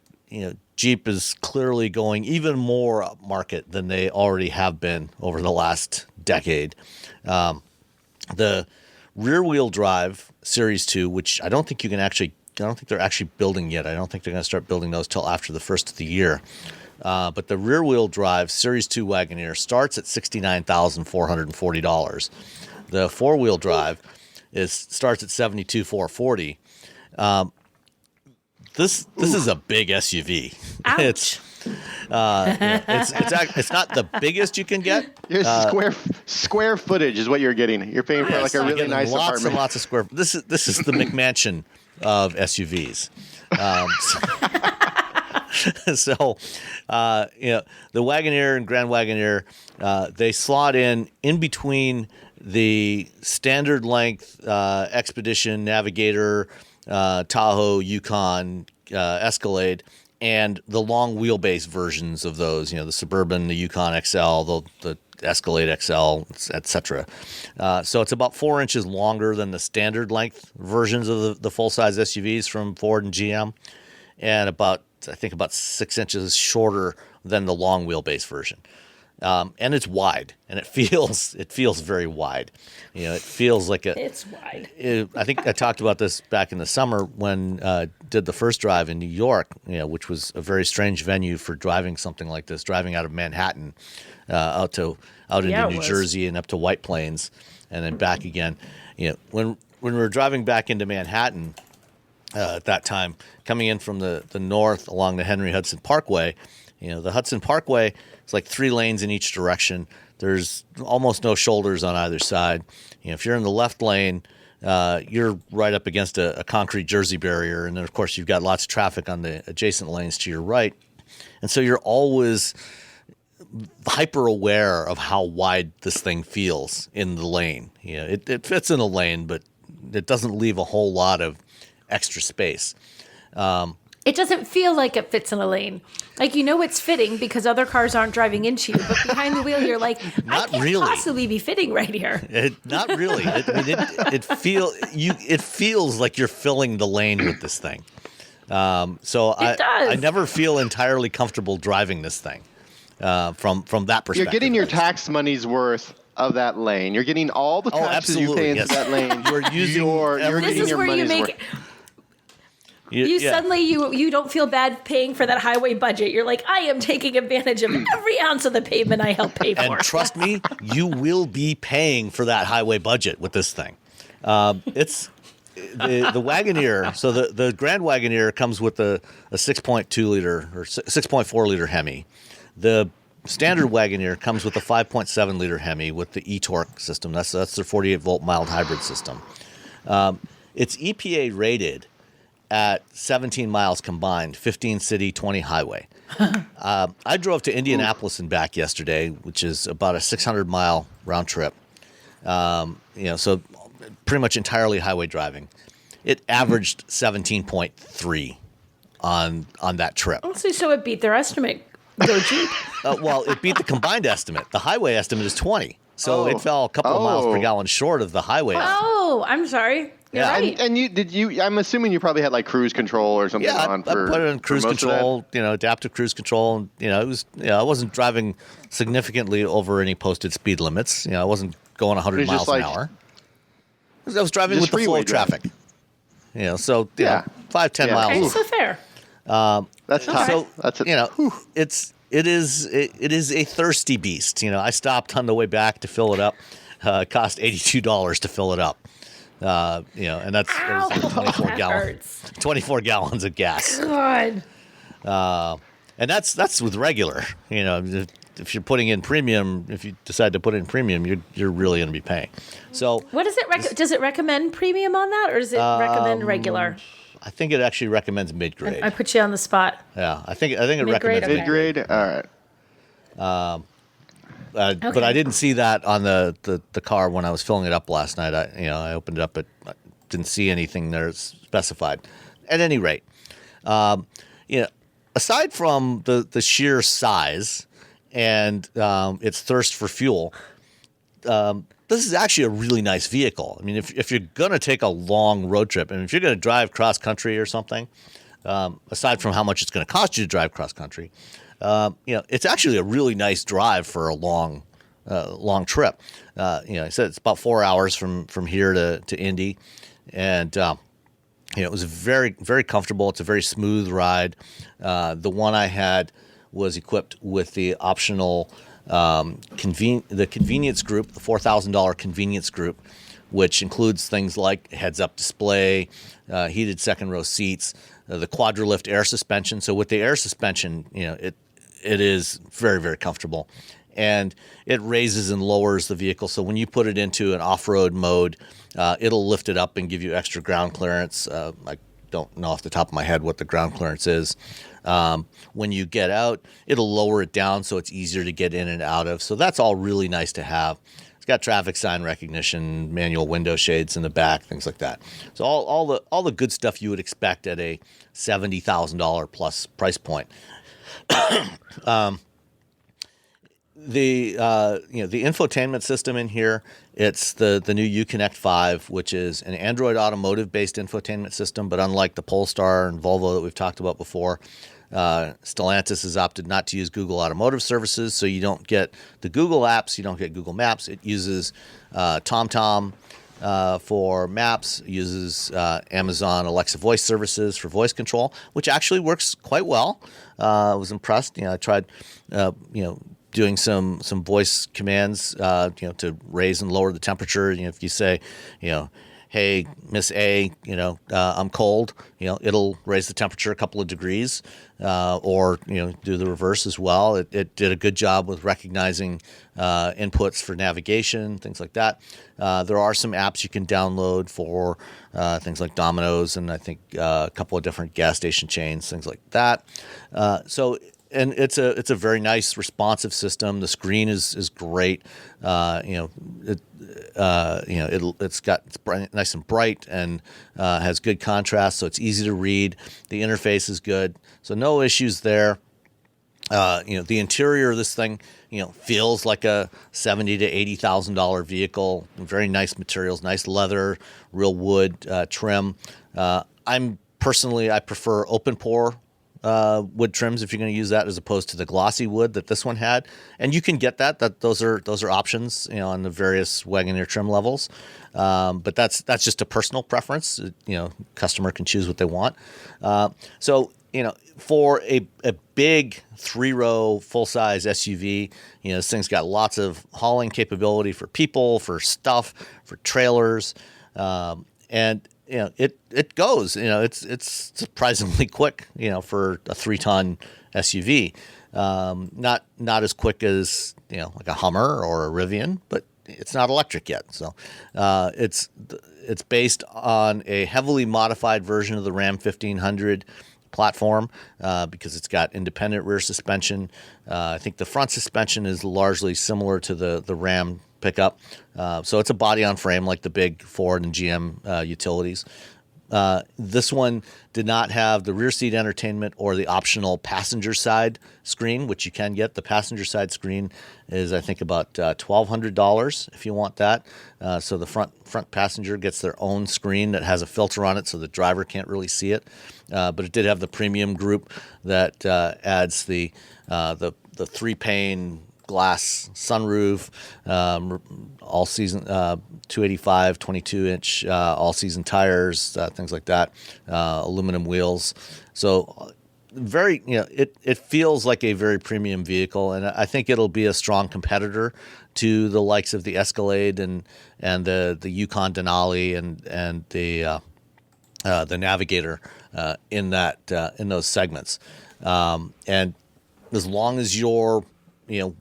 Jeep is clearly going even more upmarket than they already have been over the last decade. The rear-wheel drive Series 2, which I don't think they're actually building yet. I don't think they're going to start building those till after the first of the year. But the rear-wheel drive Series 2 Wagoneer starts at $69,440. The four-wheel drive starts at $72,440. this is a big SUV. Ouch. It's not the biggest you can get. Square footage is what you're getting. You're paying for like a really nice lots apartment. and lots of square. This is the McMansion of SUVs. So, the Wagoneer and Grand Wagoneer, they slot in between the standard length Expedition, Navigator, Tahoe, Yukon, Escalade, and the long wheelbase versions of those. The Suburban, the Yukon XL, the Escalade XL, etc. So it's about 4 inches longer than the standard length versions of the full size SUVs from Ford and GM, and about 6 inches shorter than the long wheelbase version. And it's wide, and it feels very wide. It feels like It's wide. I think I talked about this back in the summer when did the first drive in New York, which was a very strange venue for driving something like this, driving out of Manhattan out into New Jersey and up to White Plains, and then back again. When we were driving back into Manhattan at that time, coming in from the north along the Henry Hudson Parkway, the Hudson Parkway is like 3 lanes in each direction. There's almost no shoulders on either side. If you're in the left lane, you're right up against a concrete Jersey barrier. And then, of course, you've got lots of traffic on the adjacent lanes to your right. And so you're always hyper aware of how wide this thing feels in the lane. It fits in a lane, but it doesn't leave a whole lot of extra space. It doesn't feel like it fits in a lane. Like, it's fitting because other cars aren't driving into you. But behind the wheel, you're like, Not I can't really. possibly be fitting right here. Not really. It feels like you're filling the lane with this thing. So It does. I never feel entirely comfortable driving this thing from that perspective. You're getting your tax money's worth of that lane. You're getting all the taxes you pay into that lane. You're using you're This getting is your where you money's make worth. Suddenly you don't feel bad paying for that highway budget. You're like, I am taking advantage of every ounce of the pavement I help pay for. And trust me, you will be paying for that highway budget with this thing. It's the Wagoneer. So the Grand Wagoneer comes with a 6.2 liter or 6.4 liter Hemi. The standard Wagoneer comes with a 5.7 liter Hemi with the e-torque system. That's their 48 volt mild hybrid system. It's EPA rated at 17 miles combined, 15 city, 20 highway. I drove to Indianapolis and back yesterday, which is about a 600-mile round trip. So pretty much entirely highway driving. It averaged 17.3 on that trip. So it beat their estimate. Go Jeep. Well, it beat the combined estimate. The highway estimate is 20. So it fell a couple of miles per gallon short of the highway estimate. Oh, I'm sorry. You're right. And I'm assuming you probably had like cruise control or something on. I put it on cruise control, adaptive cruise control. And, it was, I wasn't driving significantly over any posted speed limits. I wasn't going 100 miles an hour. I was driving with the flow of traffic. 5-10 miles. Okay, so fair. That's tough. So, that's it is a thirsty beast. I stopped on the way back to fill it up. It cost $82 to fill it up. And that's 24 gallons of gas. God. And that's with regular. If you're putting in premium, if you decide to put in premium, you're really going to be paying. So what does it does it recommend premium on that, or does it recommend regular? I think it actually recommends mid-grade. I put you on the spot. Yeah, I think it recommends mid-grade. All right. But I didn't see that on the car when I was filling it up last night. I opened it up, but I didn't see anything there specified. At any rate, aside from the sheer size and its thirst for fuel, this is actually a really nice vehicle. I mean, if you're going to take a long road trip, and if you're going to drive cross country or something, aside from how much it's going to cost you to drive cross country, it's actually a really nice drive for a long trip. I said it's about 4 hours from here to Indy, and it was very, very comfortable. It's a very smooth ride. The one I had was equipped with the optional convenience group, the $4,000 convenience group, which includes things like heads-up display, heated second-row seats, the Quadralift air suspension. So with the air suspension, it is very, very comfortable, and it raises and lowers the vehicle. So when you put it into an off-road mode, it'll lift it up and give you extra ground clearance. I don't know off the top of my head what the ground clearance is. When you get out, it'll lower it down so it's easier to get in and out of. So that's all really nice to have. It's got traffic sign recognition, manual window shades in the back, things like that. So all the good stuff you would expect at a $70,000 plus price point. The infotainment system in here, it's the new Uconnect 5, which is an Android Automotive based infotainment system, but unlike the Polestar and Volvo that we've talked about before, Stellantis has opted not to use Google Automotive Services, so you don't get the Google apps, you don't get Google Maps. It uses TomTom for maps, uses Amazon Alexa voice services for voice control, which actually works quite well. I was impressed. I tried, doing some voice commands, to raise and lower the temperature. If you say, hey, Miss A, I'm cold, it'll raise the temperature a couple of degrees, or, do the reverse as well. It did a good job with recognizing inputs for navigation, things like that. There are some apps you can download for things like Domino's and I think a couple of different gas station chains, things like that. And it's a very nice responsive system. The screen is great. It's nice and bright and has good contrast, so it's easy to read. The interface is good, so no issues there. The interior of this thing, feels like a $70,000 to $80,000 vehicle. Very nice materials, nice leather, real wood trim. I prefer open pore wood trims if you're going to use that, as opposed to the glossy wood that this one had. And you can get that those are options, on the various Wagoneer trim levels. But that's just a personal preference. Customer can choose what they want. For a big 3-row full-size SUV, this thing's got lots of hauling capability for people, for stuff, for trailers, and it goes. It's surprisingly quick. For a 3-ton SUV, not as quick as like a Hummer or a Rivian, but it's not electric yet. So it's based on a heavily modified version of the Ram 1500 platform, because it's got independent rear suspension. I think the front suspension is largely similar to the Ram pickup. So it's a body on frame like the big Ford and GM utilities. This one did not have the rear seat entertainment or the optional passenger side screen, which you can get. The passenger side screen is, I think, about $1,200 if you want that. So the front passenger gets their own screen that has a filter on it, so the driver can't really see it. But it did have the premium group that adds the 3-pane glass sunroof, all season 285, 22-inch all season tires, things like that, aluminum wheels. So very, it feels like a very premium vehicle, and I think it'll be a strong competitor to the likes of the Escalade and the Yukon Denali and the Navigator in those segments. And as long as you're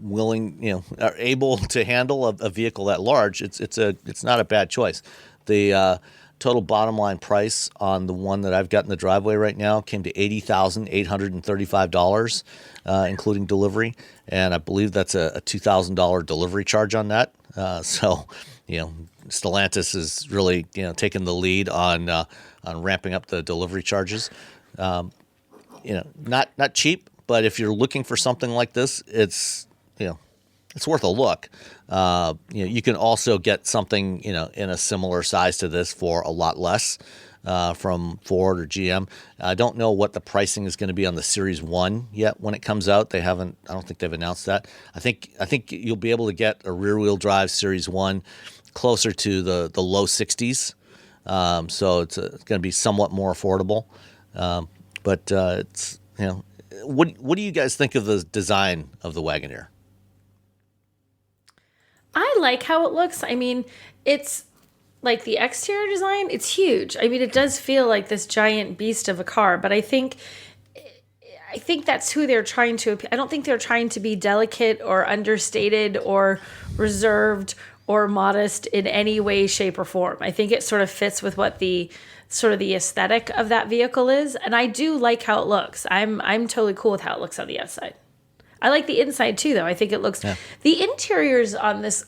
willing, are able to handle a vehicle that large, it's not a bad choice. The total bottom line price on the one that I've got in the driveway right now came to $80,835, including delivery, and I believe that's a $2,000 delivery charge on that. So Stellantis is really taking the lead on ramping up the delivery charges. Not cheap. But if you're looking for something like this, it's worth a look. You can also get something in a similar size to this for a lot less from Ford or GM. I don't know what the pricing is going to be on the Series 1 yet when it comes out. I don't think they've announced that. I think you'll be able to get a rear-wheel drive Series 1 closer to the low 60s. So it's going to be somewhat more affordable. But it's What do you guys think of the design of the Wagoneer? I like how it looks. I mean, it's like the exterior design, it's huge. I mean, it does feel like this giant beast of a car, but I think that's who they're trying to. I don't think they're trying to be delicate or understated or reserved or modest in any way, shape, or form. I think it sort of fits with what the aesthetic of that vehicle is, and I do like how it looks. I'm totally cool with how it looks on the outside. I like the inside too, though. I think it looks the interiors on this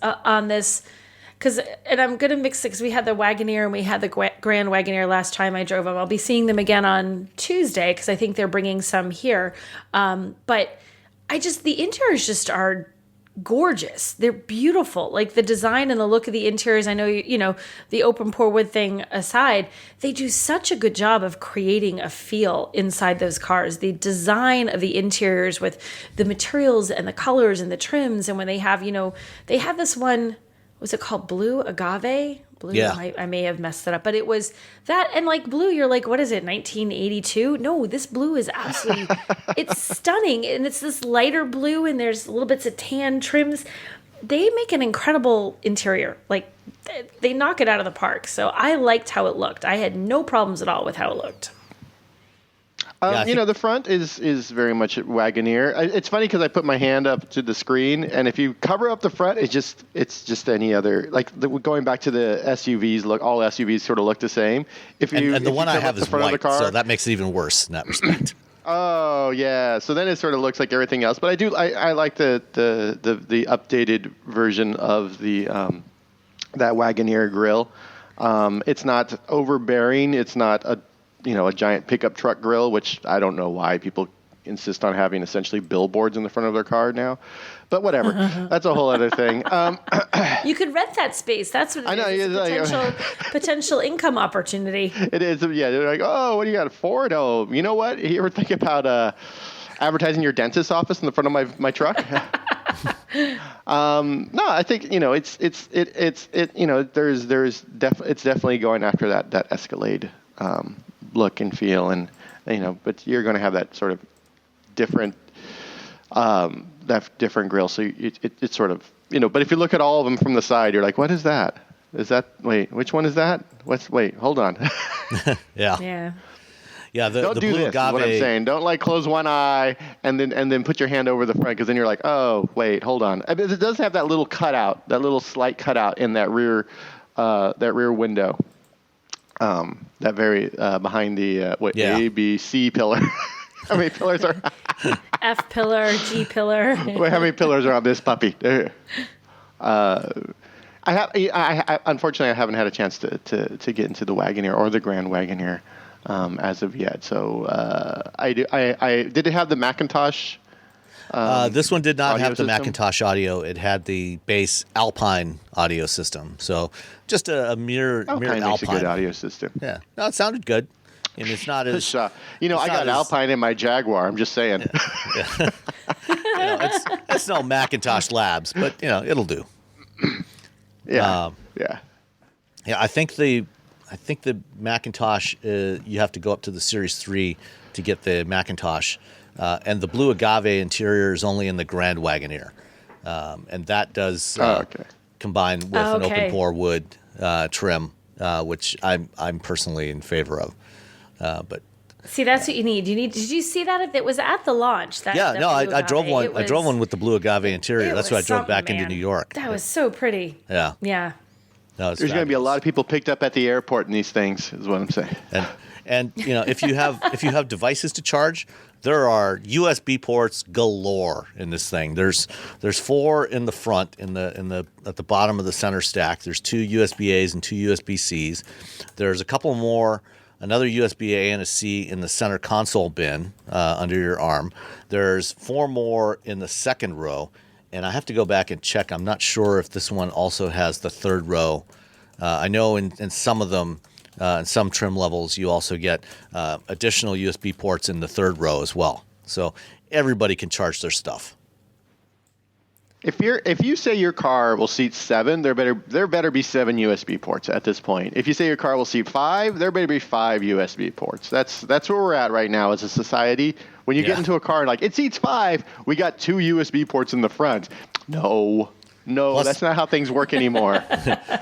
because, and I'm gonna mix it because we had the Wagoneer and we had the Grand Wagoneer last time I drove them. I'll be seeing them again on Tuesday because I think they're bringing some here. But the interiors just are gorgeous. They're beautiful. Like the design and the look of the interiors. I know you know the open pore wood thing aside, they do such a good job of creating a feel inside those cars. The design of the interiors with the materials and the colors and the trims, and when they have they had this one. Was it called Blue Agave? Blue. Yeah. I may have messed it up, but it was that. And like blue, you're like, what is it? 1982? No, this blue is absolutely. It's stunning, and it's this lighter blue, and there's little bits of tan trims. They make an incredible interior. Like they knock it out of the park. So I liked how it looked. I had no problems at all with how it looked. The front is very much a Wagoneer. It's funny because I put my hand up to the screen, and if you cover up the front, it's just any other. Like going back to the SUVs, all SUVs sort of look the same. And the one I have is white, so that makes it even worse in that respect. Oh yeah, so then it sort of looks like everything else. But I like the updated version of the that Wagoneer grille. It's not overbearing. It's not a giant pickup truck grill, which I don't know why people insist on having essentially billboards in the front of their car now. But whatever. That's a whole other thing. You could rent that space. That's what it is. It's a potential income opportunity. It is. Yeah. They're like, oh, what do you got? Ford? Oh, you know what? You ever think about advertising your dentist's office in the front of my truck? No, I think it's definitely going after that Escalade look and feel, and but you're going to have that sort of different grill. So it's sort of But if you look at all of them from the side, you're like, what is that? Wait, which one is that? Hold on. Yeah. Yeah. Yeah, don't the do Blue this. Agave. Is what I'm saying. Don't close one eye and then put your hand over the front, because then you're like, oh wait, hold on. It does have that little cutout, that little slight cutout in that rear window. That very behind the A, B, C pillar. How many pillars are? F pillar, G pillar. Wait, how many pillars are on this puppy? Unfortunately, I haven't had a chance to get into the Wagoneer or the Grand Wagoneer as of yet. So did it have the Macintosh? This one did not have the system? Macintosh audio. It had the base Alpine audio system. So just a mere Alpine Alpine. makes a good audio system. Yeah, no, it sounded good. And it's not as I got Alpine in my Jaguar. I'm just saying. Yeah. It's no Macintosh Labs, but it'll do. Yeah. Yeah. I think the Macintosh, you have to go up to the Series 3 to get the Macintosh. And the Blue Agave interior is only in the Grand Wagoneer. And that does combine with an open pore wood trim, which I'm personally in favor of. But see, that's what you need. Did you see that? It was at the launch. I drove one. I drove one with the Blue Agave interior. That's what I drove back into New York. That was so pretty. Yeah. Yeah. No, there's going to be a lot of people picked up at the airport in these things, is what I'm saying. And if you have devices to charge, there are USB ports galore in this thing. There's 4 in the front at the bottom of the center stack. There's 2 USB A's and 2 USB C's. There's a couple more, another USB A and a C in the center console bin under your arm. There's 4 more in the second row, and I have to go back and check. I'm not sure if this one also has the third row. I know in some of them. In some trim levels, you also get additional USB ports in the third row as well. So everybody can charge their stuff. If you say your car will seat 7, there better be 7 USB ports at this point. If you say your car will seat 5, there better be 5 USB ports. That's where we're at right now as a society. When you get into a car and it seats 5, we got 2 USB ports in the front. No. No, Plus- that's not how things work anymore.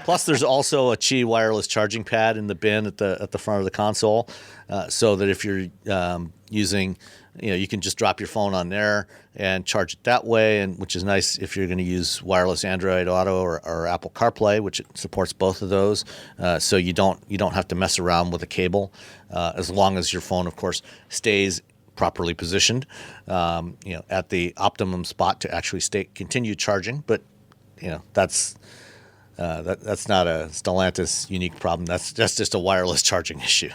Plus, there's also a Qi wireless charging pad in the bin at the front of the console, so that if you're using, you can just drop your phone on there and charge it that way, and which is nice if you're going to use wireless Android Auto or Apple CarPlay, which it supports both of those. So you don't have to mess around with a cable, as long as your phone, of course, stays properly positioned, at the optimum spot to actually continue charging. But that's not a Stellantis unique problem. That's just a wireless charging issue.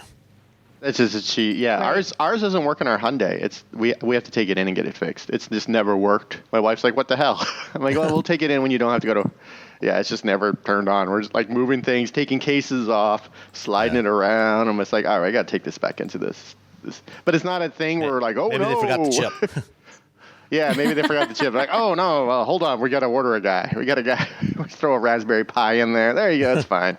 That's just a cheat. Yeah, Right. ours doesn't work on our Hyundai. We have to take it in and get it fixed. It's just never worked. My wife's like, "What the hell?" I'm like, "Well, we'll take it in when you don't have to go to." Yeah, it's just never turned on. We're just like moving things, taking cases off, sliding it around. I'm just like, all right, I got to take this back into this. But it's not a thing where we're like, oh Maybe no, they forgot the chip. Yeah, maybe they forgot the chip. Like, oh no, hold on, we got to order a guy. We got a guy. Let's throw a Raspberry Pi in there. There you go. It's fine.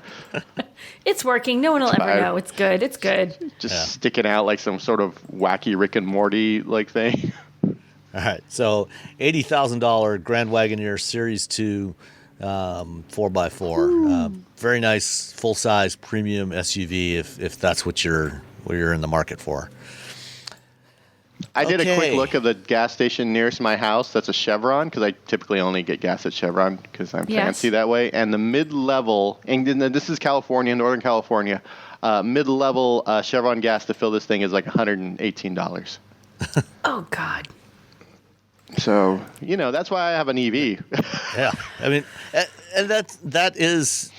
It's working. No one will ever fine. know. It's good. It's good. Just sticking out like some sort of wacky Rick and Morty like thing. All right, so $80,000 Grand Wagoneer Series 2 4x4. Very nice, full-size premium SUV if that's what you're in the market for. I did a quick Okay. look at the gas station nearest my house. That's a Chevron, because I typically only get gas at Chevron because I'm Yes. fancy that way. And the mid-level, and this is California, Northern California, mid-level Chevron gas to fill this thing is like $118. Oh God. So, that's why I have an EV. Yeah, I mean, and that is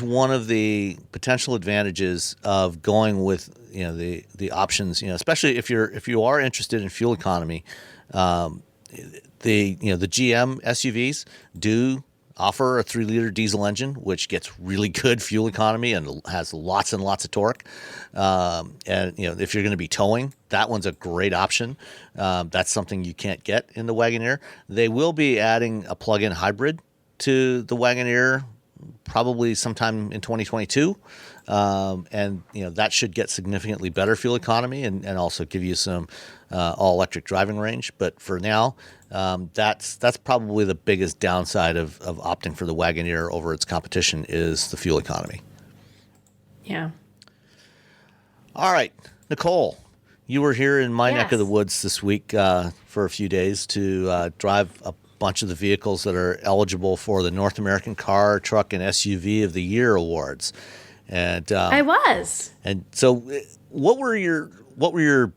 one of the potential advantages of going with the options. Especially if you are interested in fuel economy, the GM SUVs do offer a 3-liter diesel engine, which gets really good fuel economy and has lots and lots of torque. And if you're going to be towing, that one's a great option. That's something you can't get in the Wagoneer. They will be adding a plug-in hybrid to the Wagoneer probably sometime in 2022. And that should get significantly better fuel economy and also give you some all-electric driving range. But for now, that's probably the biggest downside of opting for the Wagoneer over its competition is the fuel economy. Yeah. All right, Nicole, you were here in my neck of the Yes. woods this week for a few days to drive a bunch of the vehicles that are eligible for the North American Car, Truck, and SUV of the Year awards. And I was. and so, what were your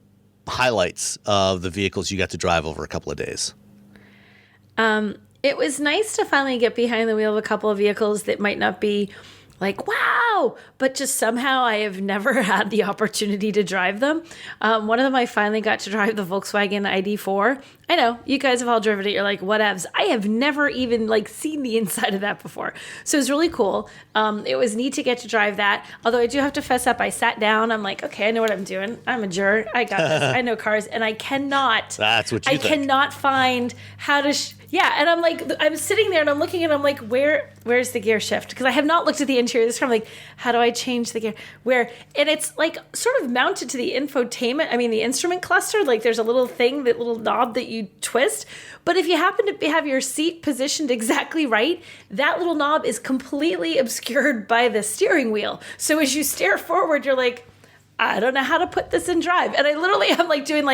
highlights of the vehicles you got to drive over a couple of days? It was nice to finally get behind the wheel of a couple of vehicles that might not be like, wow, but just somehow I have never had the opportunity to drive them. One of them, I finally got to drive the Volkswagen ID4. I know you guys have all driven it. You're like, whatevs. I have never even seen the inside of that before. So it was really cool. It was neat to get to drive that. Although I do have to fess up. I sat down. I'm like, okay, I know what I'm doing. I'm a juror. I got this. I know cars. And I cannot. That's what you think. Cannot find how to... Yeah, and I'm like, I'm sitting there and I'm looking and I'm like, where's the gear shift? Because I have not looked at the interior of this car. I'm like, how do I change the gear? And it's sort of mounted to the the instrument cluster. There's a little thing, that little knob that you twist. But if you happen to have your seat positioned exactly right, that little knob is completely obscured by the steering wheel. So as you stare forward, you're like, I don't know how to put this in drive. And I literally am doing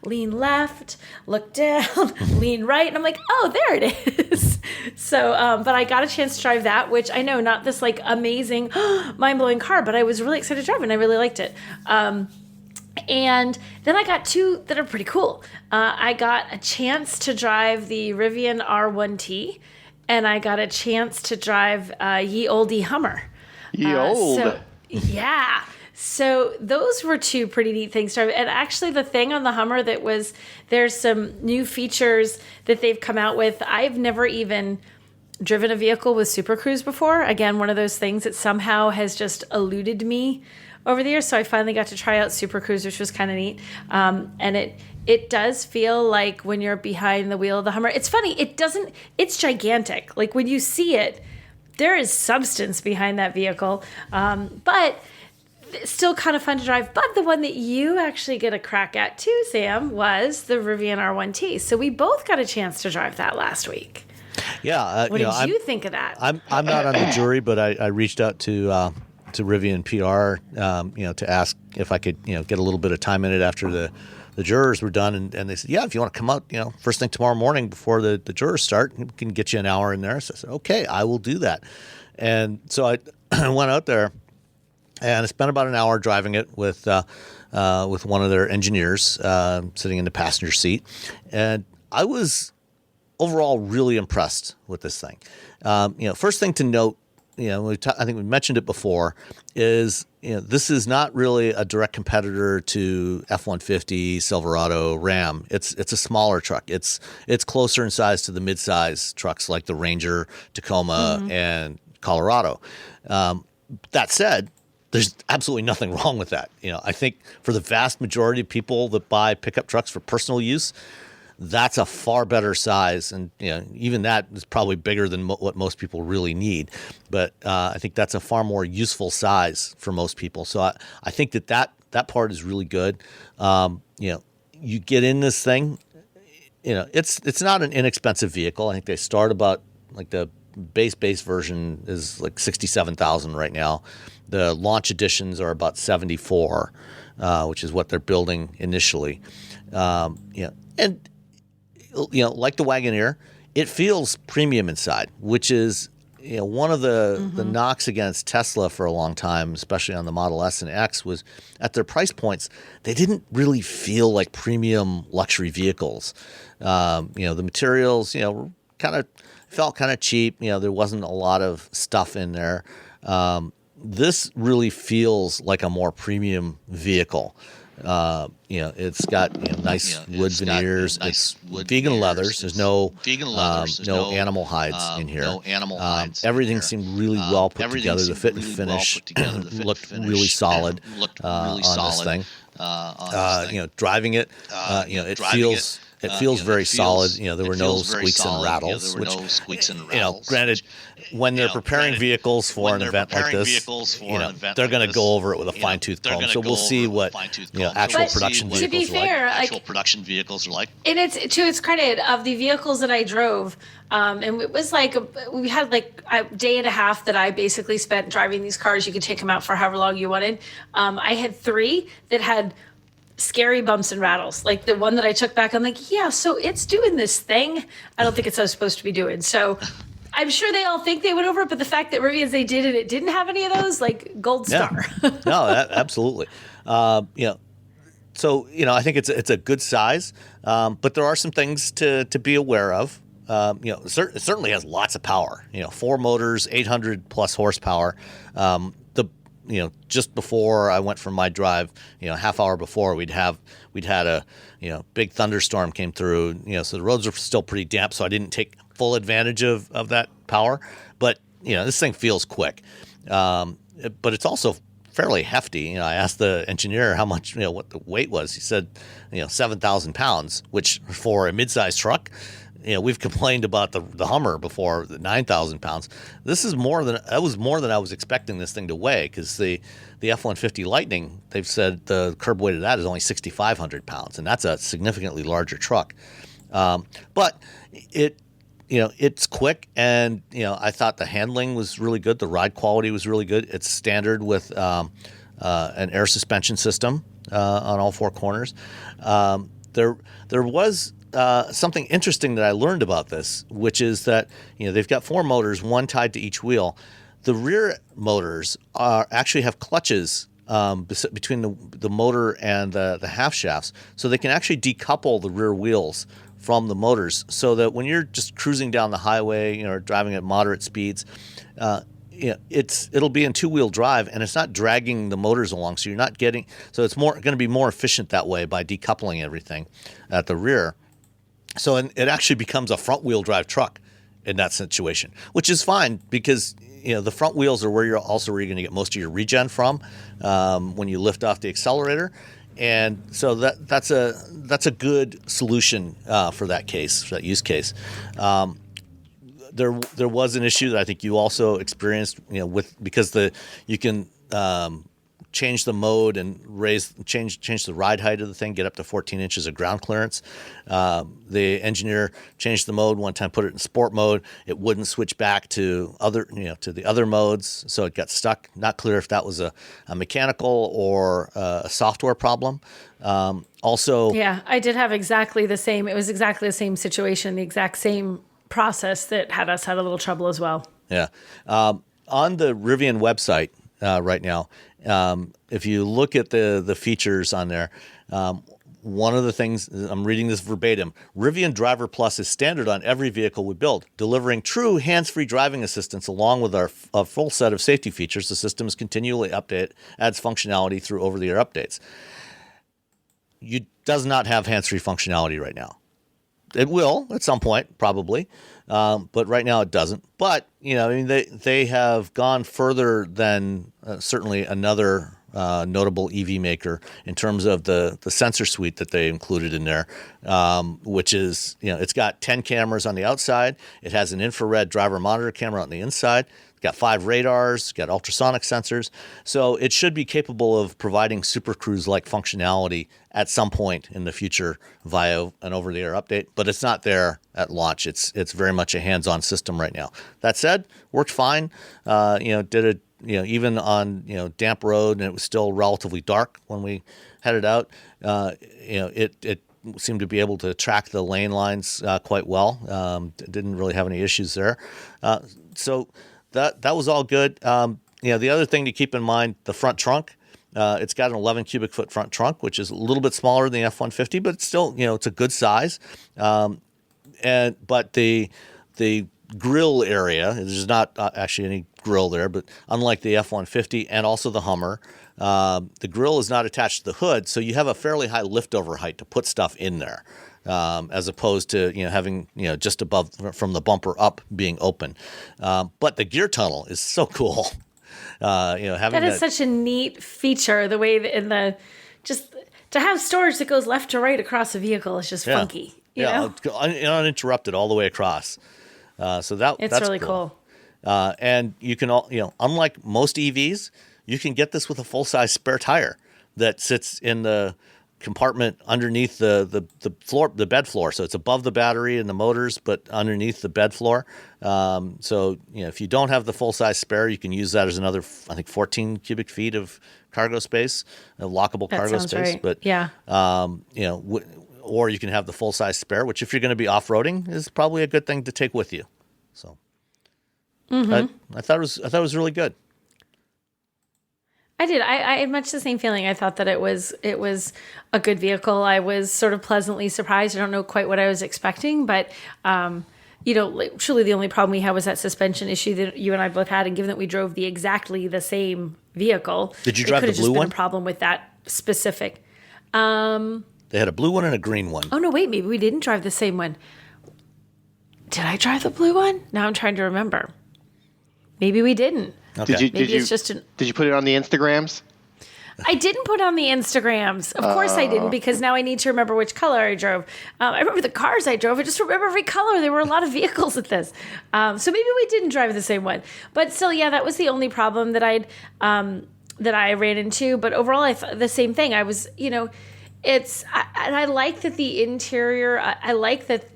lean left, look down, lean right. And I'm like, oh, there it is. So, but I got a chance to drive that, which I know not this amazing, mind-blowing car, but I was really excited to drive it and I really liked it. And then I got two that are pretty cool. I got a chance to drive the Rivian R1T and I got a chance to drive Ye Olde Hummer. Ye old. Yeah. So those were two pretty neat things to drive. And actually the thing on the Hummer there's some new features that they've come out with. I've never even driven a vehicle with Super Cruise before. Again, one of those things that somehow has just eluded me over the years. So I finally got to try out Super Cruise, which was kind of neat. And it does feel like when you're behind the wheel of the Hummer, it's funny. It's gigantic. When you see it, there is substance behind that vehicle. But it's still kind of fun to drive. But the one that you actually get a crack at too, Sam, was the Rivian R1T. So we both got a chance to drive that last week. Yeah. What did you think of that? I'm not on the jury, but I reached out to Rivian PR, to ask if I could, get a little bit of time in it after the jurors were done. And they said, yeah, if you want to come out, first thing tomorrow morning before the jurors start, we can get you an hour in there. So I said, okay, I will do that. And so I went out there and I spent about an hour driving it with one of their engineers sitting in the passenger seat. And I was overall really impressed with this thing. First thing to note, I think we mentioned it before, is this is not really a direct competitor to F-150, Silverado, Ram. It's a smaller truck. It's closer in size to the mid-size trucks like the Ranger, Tacoma, and Colorado. That said, there's absolutely nothing wrong with that. I think for the vast majority of people that buy pickup trucks for personal use, that's a far better size, and even that is probably bigger than what most people really need. But I think that's a far more useful size for most people. So I think that part is really good. You get in this thing, it's not an inexpensive vehicle. I think they start about like the base version is like $67,000 right now. The launch editions are about $74,000, which is what they're building initially. And like the Wagoneer, it feels premium inside, which is one of the knocks against Tesla for a long time, especially on the Model S and X, was at their price points, they didn't really feel like premium luxury vehicles. The materials, felt kind of cheap. There wasn't a lot of stuff in there. This really feels like a more premium vehicle. It's got nice wood veneers. It's vegan leathers. There's no animal hides in here. Everything seemed really well put together. The fit and finish looked really solid on this thing. Driving it, it feels very solid. There were no squeaks and rattles. Granted, when they're preparing vehicles for an event like this, they're going to go over it with a fine-tooth comb. So we'll see what actual production vehicles to be fair, are like. And it's to its credit of the vehicles that I drove. And it was we had a day and a half that I basically spent driving these cars. You could take them out for however long you wanted. I had 3 that had scary bumps and rattles. Like the one that I took back, I'm like, yeah, so it's doing this thing I don't think it's supposed to be doing. So I'm sure they all think they went over it, but the fact that Rivian's they did and it didn't have any of those, gold star. No, absolutely. So I think it's a good size, but there are some things to be aware of. It certainly has lots of power. 4 motors, 800 plus horsepower. Just before I went for my drive, half hour before we'd had a big thunderstorm came through. So the roads are still pretty damp, so I didn't take full advantage of that power. But this thing feels quick, but it's also fairly hefty. I asked the engineer how much, what the weight was. He said, 7,000 pounds, which for a mid-sized truck, we've complained about the Hummer before, the 9,000 pounds. This is more than I was expecting this thing to weigh, because the F-150 Lightning, they've said the curb weight of that is only 6,500 pounds, and that's a significantly larger truck. But it's quick, and I thought the handling was really good. The ride quality was really good. It's standard with an air suspension system on all 4 corners. There was something interesting that I learned about this, which is that they've got 4 motors, 1 tied to each wheel. The rear motors actually have clutches between the motor and the half shafts, so they can actually decouple the rear wheels from the motors, so that when you're just cruising down the highway, or driving at moderate speeds, it'll be in 2-wheel drive, and it's not dragging the motors along. So you're not getting. So it's going to be more efficient that way by decoupling everything at the rear. So it actually becomes a front-wheel drive truck in that situation, which is fine, because the front wheels are where you're going to get most of your regen from when you lift off the accelerator. And so that's a good solution for that case, for that use case. There was an issue that I think you also experienced, because you can change the mode and change the ride height of the thing, get up to 14 inches of ground clearance. The engineer changed the mode one time, put it in sport mode. It wouldn't switch back to the other modes, so it got stuck. Not clear if that was a mechanical or a software problem. Also, yeah, I did have exactly the same. It was exactly the same situation, the exact same process that had us had a little trouble as well. Yeah. On the Rivian website right now, if you look at the features on there, one of the things, I'm reading this verbatim, Rivian Driver Plus is standard on every vehicle we build, delivering true hands-free driving assistance along with our full set of safety features. The system is continually updated, adds functionality through over-the-air updates. It does not have hands-free functionality right now. It will at some point, probably, but right now it doesn't. But they have gone further than certainly another notable EV maker in terms of the sensor suite that they included in there, which is it's got 10 cameras on the outside. It has an infrared driver monitor camera on the inside. It's got 5 radars, got ultrasonic sensors. So it should be capable of providing Super Cruise-like functionality at some point in the future via an over-the-air update, but it's not there at launch. It's very much a hands-on system right now. That said, worked fine. Did it even on damp road, and it was still relatively dark when we headed out. It seemed to be able to track the lane lines quite well. Didn't really have any issues there. So that was all good. The other thing to keep in mind, the front trunk. It's got an 11 cubic foot front trunk, which is a little bit smaller than the F-150, but it's still, it's a good size. But the grill area, there's not actually any grill there, but unlike the F-150 and also the Hummer, the grill is not attached to the hood, so you have a fairly high liftover height to put stuff in there. As opposed to having just above from the bumper up being open, but the gear tunnel is so cool. Having that is such a neat feature. The way just to have storage that goes left to right across a vehicle is just funky. You know? Uninterrupted all the way across. So that's really cool. And you can unlike most EVs, you can get this with a full size spare tire that sits in the compartment underneath the floor, the bed floor. So it's above the battery and the motors, but underneath the bed floor. So if you don't have the full size spare, you can use that as another, I think, 14 cubic feet of cargo space, lockable cargo space. Right. But yeah, or you can have the full size spare, which if you're going to be off roading is probably a good thing to take with you. So I thought it was really good. I did. I had much the same feeling. I thought that it was a good vehicle. I was sort of pleasantly surprised. I don't know quite what I was expecting, but truly the only problem we had was that suspension issue that you and I both had. And given that we drove exactly the same vehicle, did you drive the blue one? It could have just been a problem with that specific. They had a blue one and a green one. Oh no, wait, maybe we didn't drive the same one. Did I drive the blue one? Now I'm trying to remember. Maybe we didn't. Okay. Did you put it on the Instagrams? I didn't put on the Instagrams. Of course I didn't, because now I need to remember which color I drove. I remember the cars I drove. I just remember every color. There were a lot of vehicles at this. So maybe we didn't drive the same one. But still, yeah, that was the only problem that I ran into. But overall, I thought the same thing. I was, and I like that the interior, I like that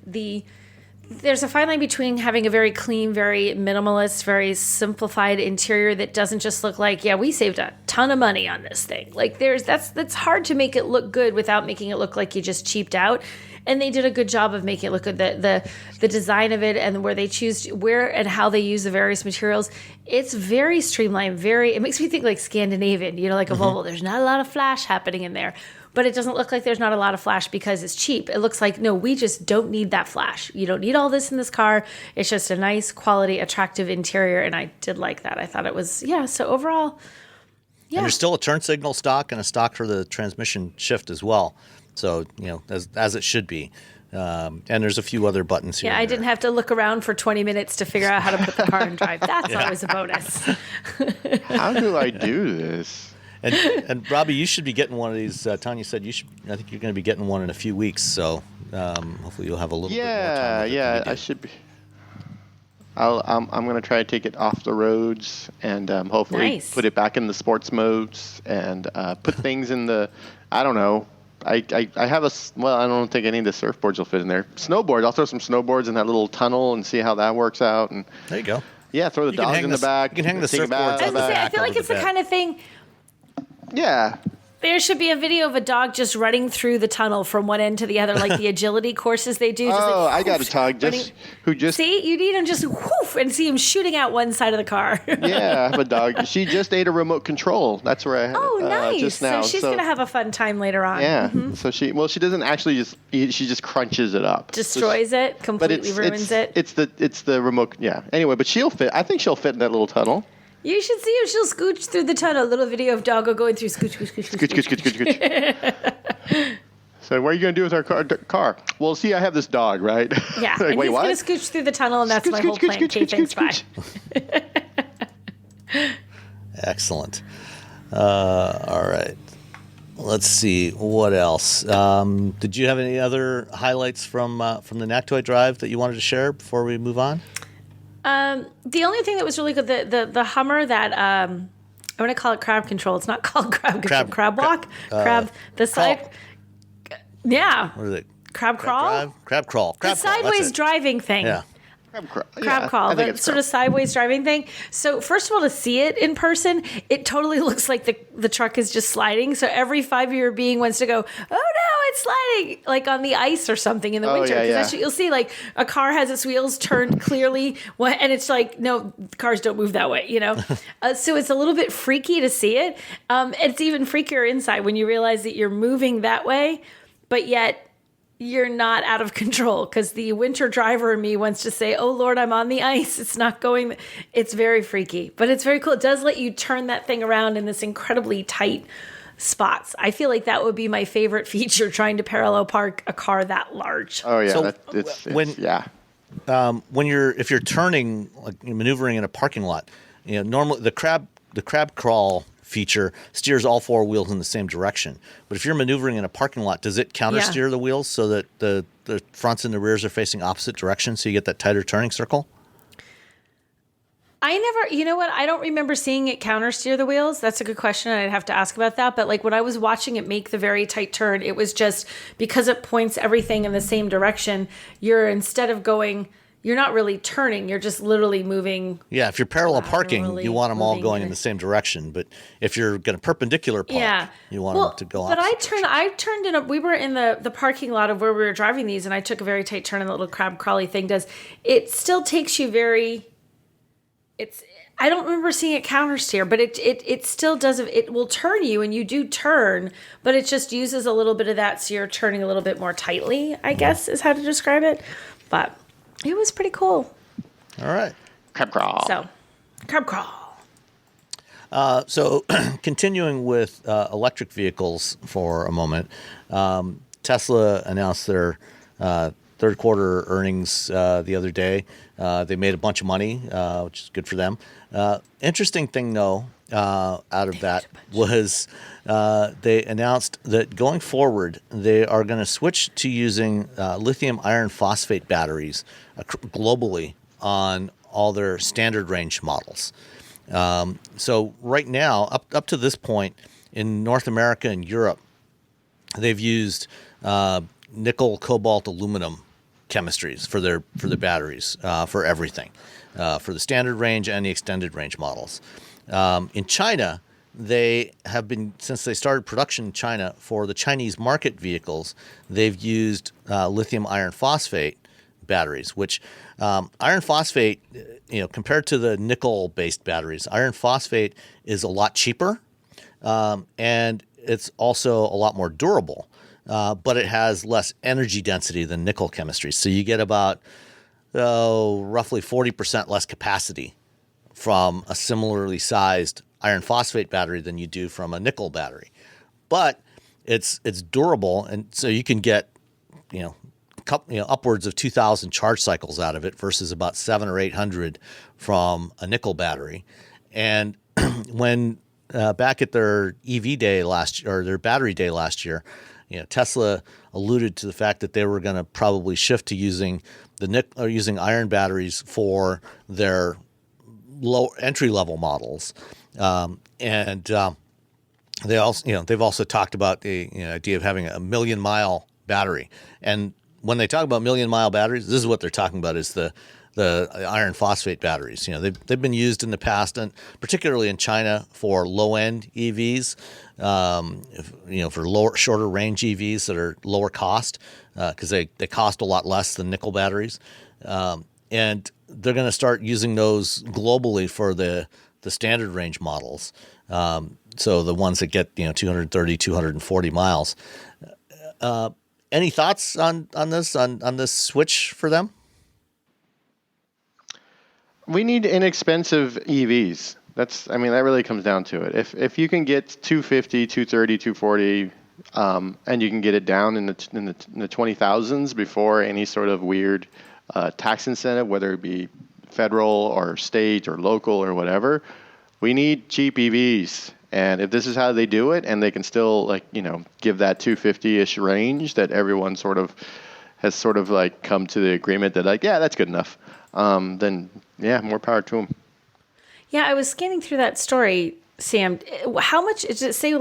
there's a fine line between having a very clean, very minimalist, very simplified interior that doesn't just look like, yeah, we saved a ton of money on this thing. Like that's hard to make it look good without making it look like you just cheaped out. And they did a good job of making it look good. The design of it and where they choose where and how they use the various materials, it's very streamlined. It makes me think like Scandinavian, like a Volvo. There's not a lot of flash happening in there. But it doesn't look like there's not a lot of flash because it's cheap. It looks like, no, we just don't need that flash. You don't need all this in this car. It's just a nice, quality, attractive interior, and I did like that. I thought it was, so overall, yeah. And there's still a turn signal stock and a stock for the transmission shift as well. So, as it should be. And there's a few other buttons here. Yeah, I didn't have to look around for 20 minutes to figure out how to put the car in drive. That's always a bonus. How do I do this? And Robbie, you should be getting one of these. Tanya said you should. I think you're going to be getting one in a few weeks. So hopefully you'll have a little bit more time. Yeah, I should be. I'm going to try to take it off the roads and hopefully put it back in the sports modes and put things in the, I don't know. I have I don't think any of the surfboards will fit in there. Snowboards, I'll throw some snowboards in that little tunnel and see how that works out. And there you go. Yeah, throw the dogs in the back. You can hang the surfboards on the back. I feel like it's the kind of thing. Yeah. There should be a video of a dog just running through the tunnel from one end to the other, like the agility courses they do. Just I got a dog who just... See, you need him just whoof and see him shooting out one side of the car. Yeah, I have a dog. She just ate a remote control. That's where I had it nice. Just now. So she's going to have a fun time later on. Yeah. Mm-hmm. So she doesn't actually just eat. She just crunches it up. Destroys it, completely ruins it. It's the remote. Yeah. Anyway, but she'll fit. I think she'll fit in that little tunnel. You should see if she'll scooch through the tunnel. A little video of Doggo going through scooch. So what are you going to do with our car? Well, see, I have this dog, right? Yeah, like, and he's going to scooch through the tunnel, and that's my whole plan. Okay, thanks, bye. Excellent. All right. Let's see. What else? Did you have any other highlights from the Nactoid Drive that you wanted to share before we move on? The only thing that was really good, the Hummer that I want to call it crab control. It's not called crab control. Crab walk. The side. Yeah. What is it? Crab crawl. Crab crawl. The sideways driving thing. Yeah. Crab crawl, the sort of sideways driving thing. So first of all, to see it in person, it totally looks like the truck is just sliding. So every 5-year being wants to go, oh no, it's sliding, like on the ice or something in the winter. Because that's what you'll see, like a car has its wheels turned clearly, and it's like, no, cars don't move that way, you know? So it's a little bit freaky to see it. It's even freakier inside when you realize that you're moving that way, but yet you're not out of control, because the winter driver in me wants to say, oh Lord, I'm on the ice. It's not going. It's very freaky, but it's very cool. It does let you turn that thing around in this incredibly tight spots. I feel like that would be my favorite feature, trying to parallel park a car that large. Oh yeah. So when if you're turning, like you're maneuvering in a parking lot, you know, normally the crab crawl feature steers all four wheels in the same direction. But if you're maneuvering in a parking lot, does it counter steer the wheels so that the fronts and the rears are facing opposite directions, so you get that tighter turning circle? You know what? I don't remember seeing it counter steer the wheels. That's a good question. I'd have to ask about that. But like when I was watching it make the very tight turn, it was just because it points everything in the same direction. You're not really turning. You're just literally moving. Yeah, if you're parallel parking, you want them all going in the same direction. But if you're going to perpendicular park, you want them to go opposite. But I turned we were in the parking lot of where we were driving these, and I took a very tight turn, and the little crab crawly thing does. It still takes you I don't remember seeing it counter steer, but it still does. It will turn you, and you do turn, but it just uses a little bit of that, so you're turning a little bit more tightly, I guess is how to describe it. But it was pretty cool. All right. Crab crawl. So, crab crawl. So continuing with electric vehicles for a moment, Tesla announced their third quarter earnings the other day. They made a bunch of money, which is good for them. Interesting thing, though, out of that was they announced that going forward, they are going to switch to using lithium iron phosphate batteries globally on all their standard range models. So right now, up to this point, in North America and Europe, they've used nickel, cobalt, aluminum chemistries for their batteries for everything, for the standard range and the extended range models. In China, they have been, since they started production in China for the Chinese market vehicles, they've used lithium iron phosphate batteries, which iron phosphate, compared to the nickel-based batteries, iron phosphate is a lot cheaper, and it's also a lot more durable. But it has less energy density than nickel chemistry. So you get about roughly 40% less capacity from a similarly sized iron phosphate battery than you do from a nickel battery. But it's durable, and so you can get upwards of 2,000 charge cycles out of it versus about 700 or 800 from a nickel battery. And when back at their EV day last year, or their battery day last year, Tesla alluded to the fact that they were going to probably shift to using using iron batteries for their low entry level models, and they also they've also talked about the idea of having a 1,000,000-mile battery. And when they talk about 1,000,000-mile batteries, this is what they're talking about is the iron phosphate batteries. They've been used in the past, and particularly in China for low end EVs, for shorter range EVs that are lower cost, because they cost a lot less than nickel batteries, and they're going to start using those globally for the standard range models. So the ones that get 230, 240 miles. Any thoughts on this switch for them? We need inexpensive EVs. That really comes down to it. If you can get 250, 230, 240, and you can get it down in the 20,000s before any sort of weird tax incentive, whether it be federal or state or local or whatever, we need cheap EVs. And if this is how they do it, and they can still give that 250-ish range that everyone has come to the agreement that that's good enough, then more power to them. Yeah, I was scanning through that story, Sam. How much does it say?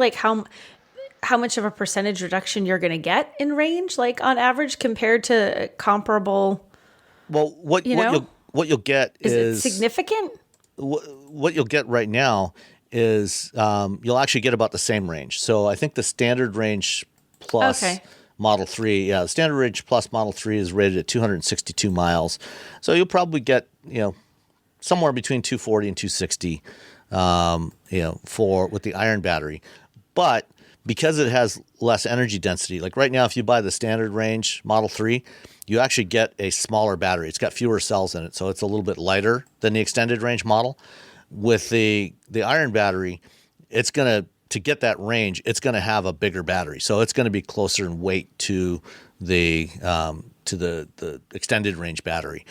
How much of a percentage reduction you're going to get in range, on average, compared to comparable? Well, what you'll get is it significant? What you'll get right now is you'll actually get about the same range. So I think the standard range plus Model 3, the standard range plus Model 3 is rated at 262 miles. So you'll probably get somewhere between 240 and 260 with the iron battery. But because it has less energy density, like right now, if you buy the standard range Model 3, you actually get a smaller battery. It's got fewer cells in it, so it's a little bit lighter than the extended range model. With the iron battery, it's going to get that range, it's going to have a bigger battery. So it's going to be closer in weight to the extended range battery,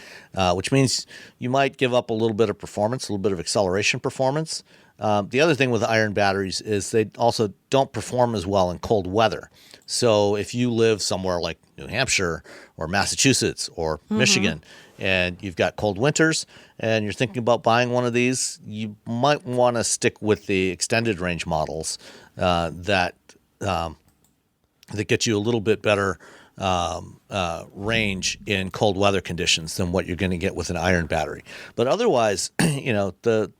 which means you might give up a little bit of performance, a little bit of acceleration performance. The other thing with iron batteries is they also don't perform as well in cold weather. So if you live somewhere like New Hampshire or Massachusetts or Michigan, and you've got cold winters and you're thinking about buying one of these, you might want to stick with the extended range models that get you a little bit better range in cold weather conditions than what you're going to get with an iron battery. But otherwise, the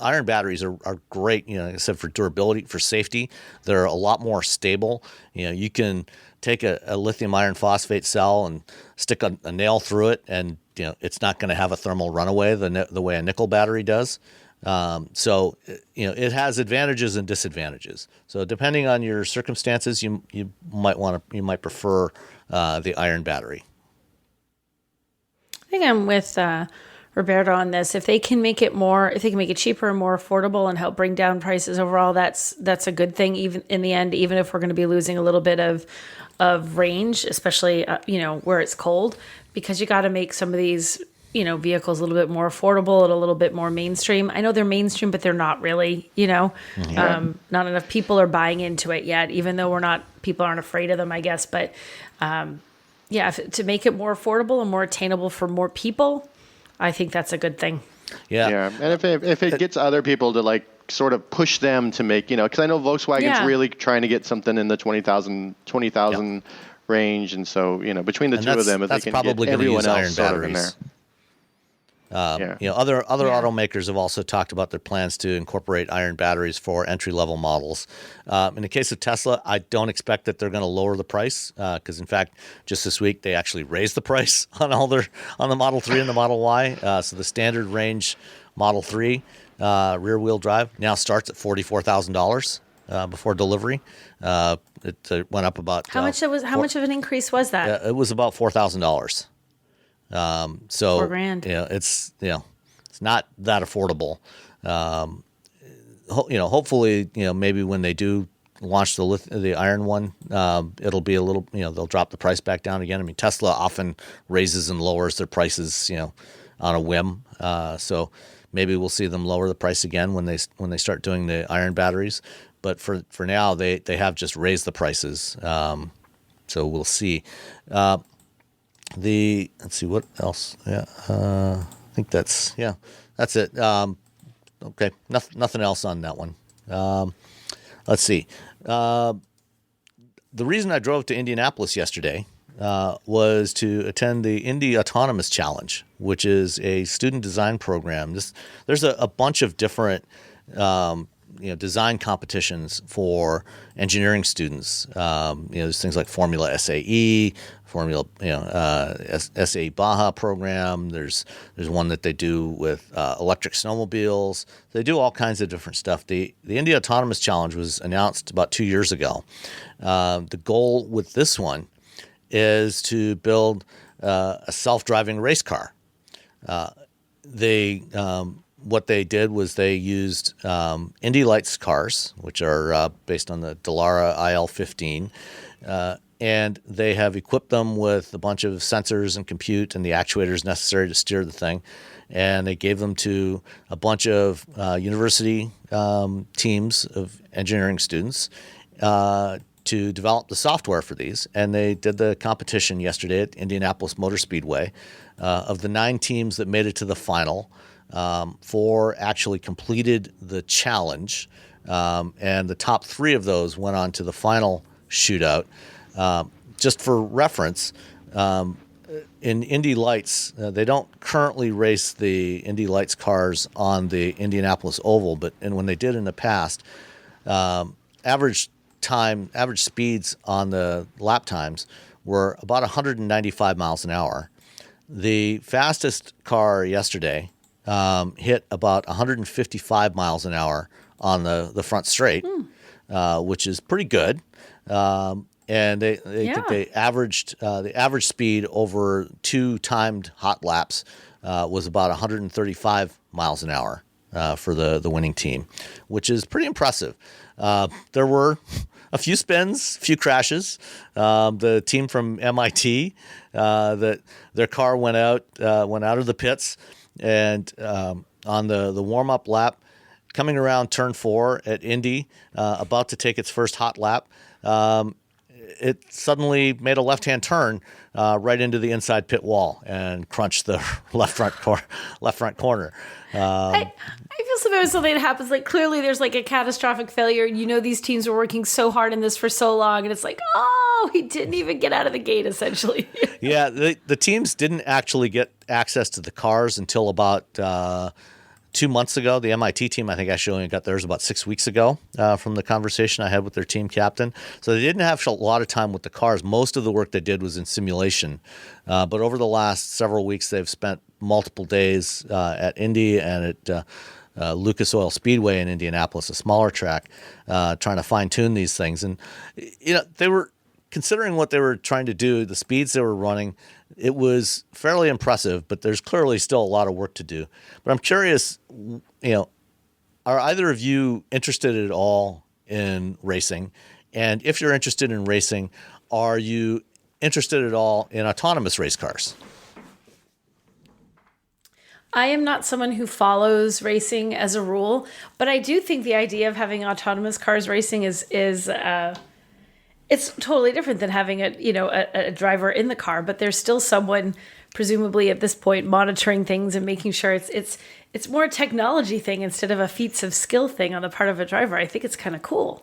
iron batteries are great, like I said, for durability, for safety. They're a lot more stable. You can take a lithium iron phosphate cell and stick a nail through it, and it's not going to have a thermal runaway the way a nickel battery does. So it has advantages and disadvantages. So depending on your circumstances, you might prefer the iron battery. I think I'm with Roberto on this. If they can make it cheaper and more affordable and help bring down prices overall, that's a good thing. Even in the end, even if we're going to be losing a little bit of range, especially where it's cold, because you got to make some of these vehicles a little bit more affordable and a little bit more mainstream. I know they're mainstream, but they're not really. Not enough people are buying into it yet, even though people aren't afraid of them, I guess. But to make it more affordable and more attainable for more people, I think that's a good thing. Yeah. And if it gets other people to sort of push them to make, because I know Volkswagen's really trying to get something in the 20,000 range, and so between the two of them, if they can get everyone else sort of in there. Other automakers have also talked about their plans to incorporate iron batteries for entry-level models. In the case of Tesla, I don't expect that they're going to lower the price because, in fact, just this week they actually raised the price on the Model 3 and the Model Y. So the standard range Model 3 rear-wheel drive now starts at $44,000 before delivery. It went up about how much of an increase was that? It was about $4,000. So $4,000. It's not that affordable. Hopefully, maybe when they do launch the iron one, it'll be a little, they'll drop the price back down again. I mean, Tesla often raises and lowers their prices, on a whim. So maybe we'll see them lower the price again when they start doing the iron batteries. But for now, they have just raised the prices. So we'll see. Let's see what else. Yeah, I think that's it. Okay, nothing else on that one. Let's see. The reason I drove to Indianapolis yesterday was to attend the Indy Autonomous Challenge, which is a student design program. There's a bunch of different design competitions for engineering students. There's things like Formula SAE, SAE Baja program. There's one that they do with electric snowmobiles. They do all kinds of different stuff. The Indy Autonomous Challenge was announced about 2 years ago. The goal with this one is to build a self-driving race car. What they did was they used Indy Lights cars, which are based on the Dallara IL-15, and they have equipped them with a bunch of sensors and compute and the actuators necessary to steer the thing. And they gave them to a bunch of university teams of engineering students to develop the software for these. And they did the competition yesterday at Indianapolis Motor Speedway. Of the 9 teams that made it to the final, 4 actually completed the challenge, and the top 3 of those went on to the final shootout. Just for reference, in Indy Lights, they don't currently race the Indy Lights cars on the Indianapolis Oval, but when they did in the past, average speeds on the lap times were about 195 miles an hour. The fastest car yesterday hit about 155 miles an hour on the front straight, which is pretty good. And they think they averaged the average speed over 2 timed hot laps was about 135 miles an hour for the winning team, which is pretty impressive. There were a few spins, a few crashes. The team from MIT, that their car went out of the pits, and on the warm-up lap, coming around turn 4 at Indy, about to take its first hot lap, it suddenly made a left-hand turn right into the inside pit wall and crunched the left front corner. I feel so bad when something happens. Like, clearly there's like a catastrophic failure. These teams were working so hard in this for so long, and it's like, oh, he didn't even get out of the gate, essentially. Yeah, the teams didn't actually get access to the cars until about 2 months ago. The MIT team, I think, actually only got theirs about 6 weeks ago from the conversation I had with their team captain. So they didn't have a lot of time with the cars. Most of the work they did was in simulation. But over the last several weeks, they've spent multiple days at Indy and at Lucas Oil Speedway in Indianapolis, a smaller track, trying to fine-tune these things. And they were considering what they were trying to do, the speeds they were running. It was fairly impressive, but there's clearly still a lot of work to do. But I'm curious, are either of you interested at all in racing? And if you're interested in racing, are you interested at all in autonomous race cars? I am not someone who follows racing as a rule, but I do think the idea of having autonomous cars racing is it's totally different than having a driver in the car, but there's still someone presumably at this point monitoring things and making sure it's more a technology thing instead of a feats of skill thing on the part of a driver. I think it's kind of cool.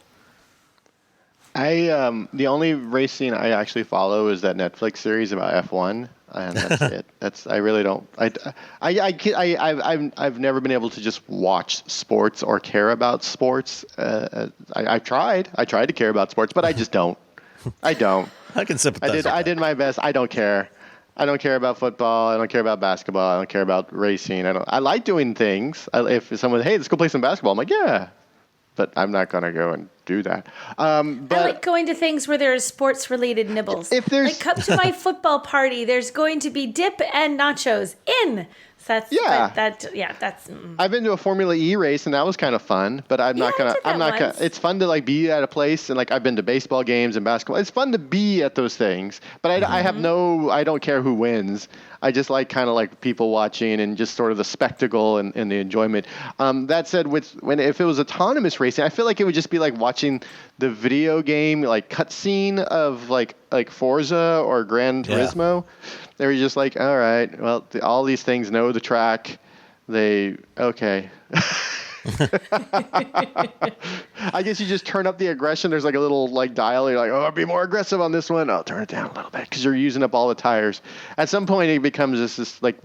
The only racing I actually follow is that Netflix series about F1, and that's it. I really don't. I've never been able to just watch sports or care about sports. I tried to care about sports, but I just don't. I don't. I can sympathize. I did my best. I don't care. I don't care about football. I don't care about basketball. I don't care about racing. I like doing things. If someone, hey, let's go play some basketball, I'm like, yeah. But I'm not going to go and do that. But I like going to things where there's sports-related nibbles. If there's come to my football party, there's going to be dip and nachos in So that's. I've been to a Formula E race and that was kind of fun, but I'm not gonna. It's fun to like be at a place and like I've been to baseball games and basketball. It's fun to be at those things, but I don't care who wins. I just like kind of like people watching and just sort of the spectacle and the enjoyment. That said, if it was autonomous racing, I feel like it would just be like watching the video game like cutscene of like Forza or Gran Turismo. They were just like, all right, well, all these things know the track. Okay. I guess you just turn up the aggression. There's like a little like dial. You're like, oh, I'll be more aggressive on this one. I'll turn it down a little bit because you're using up all the tires. At some point, it becomes this like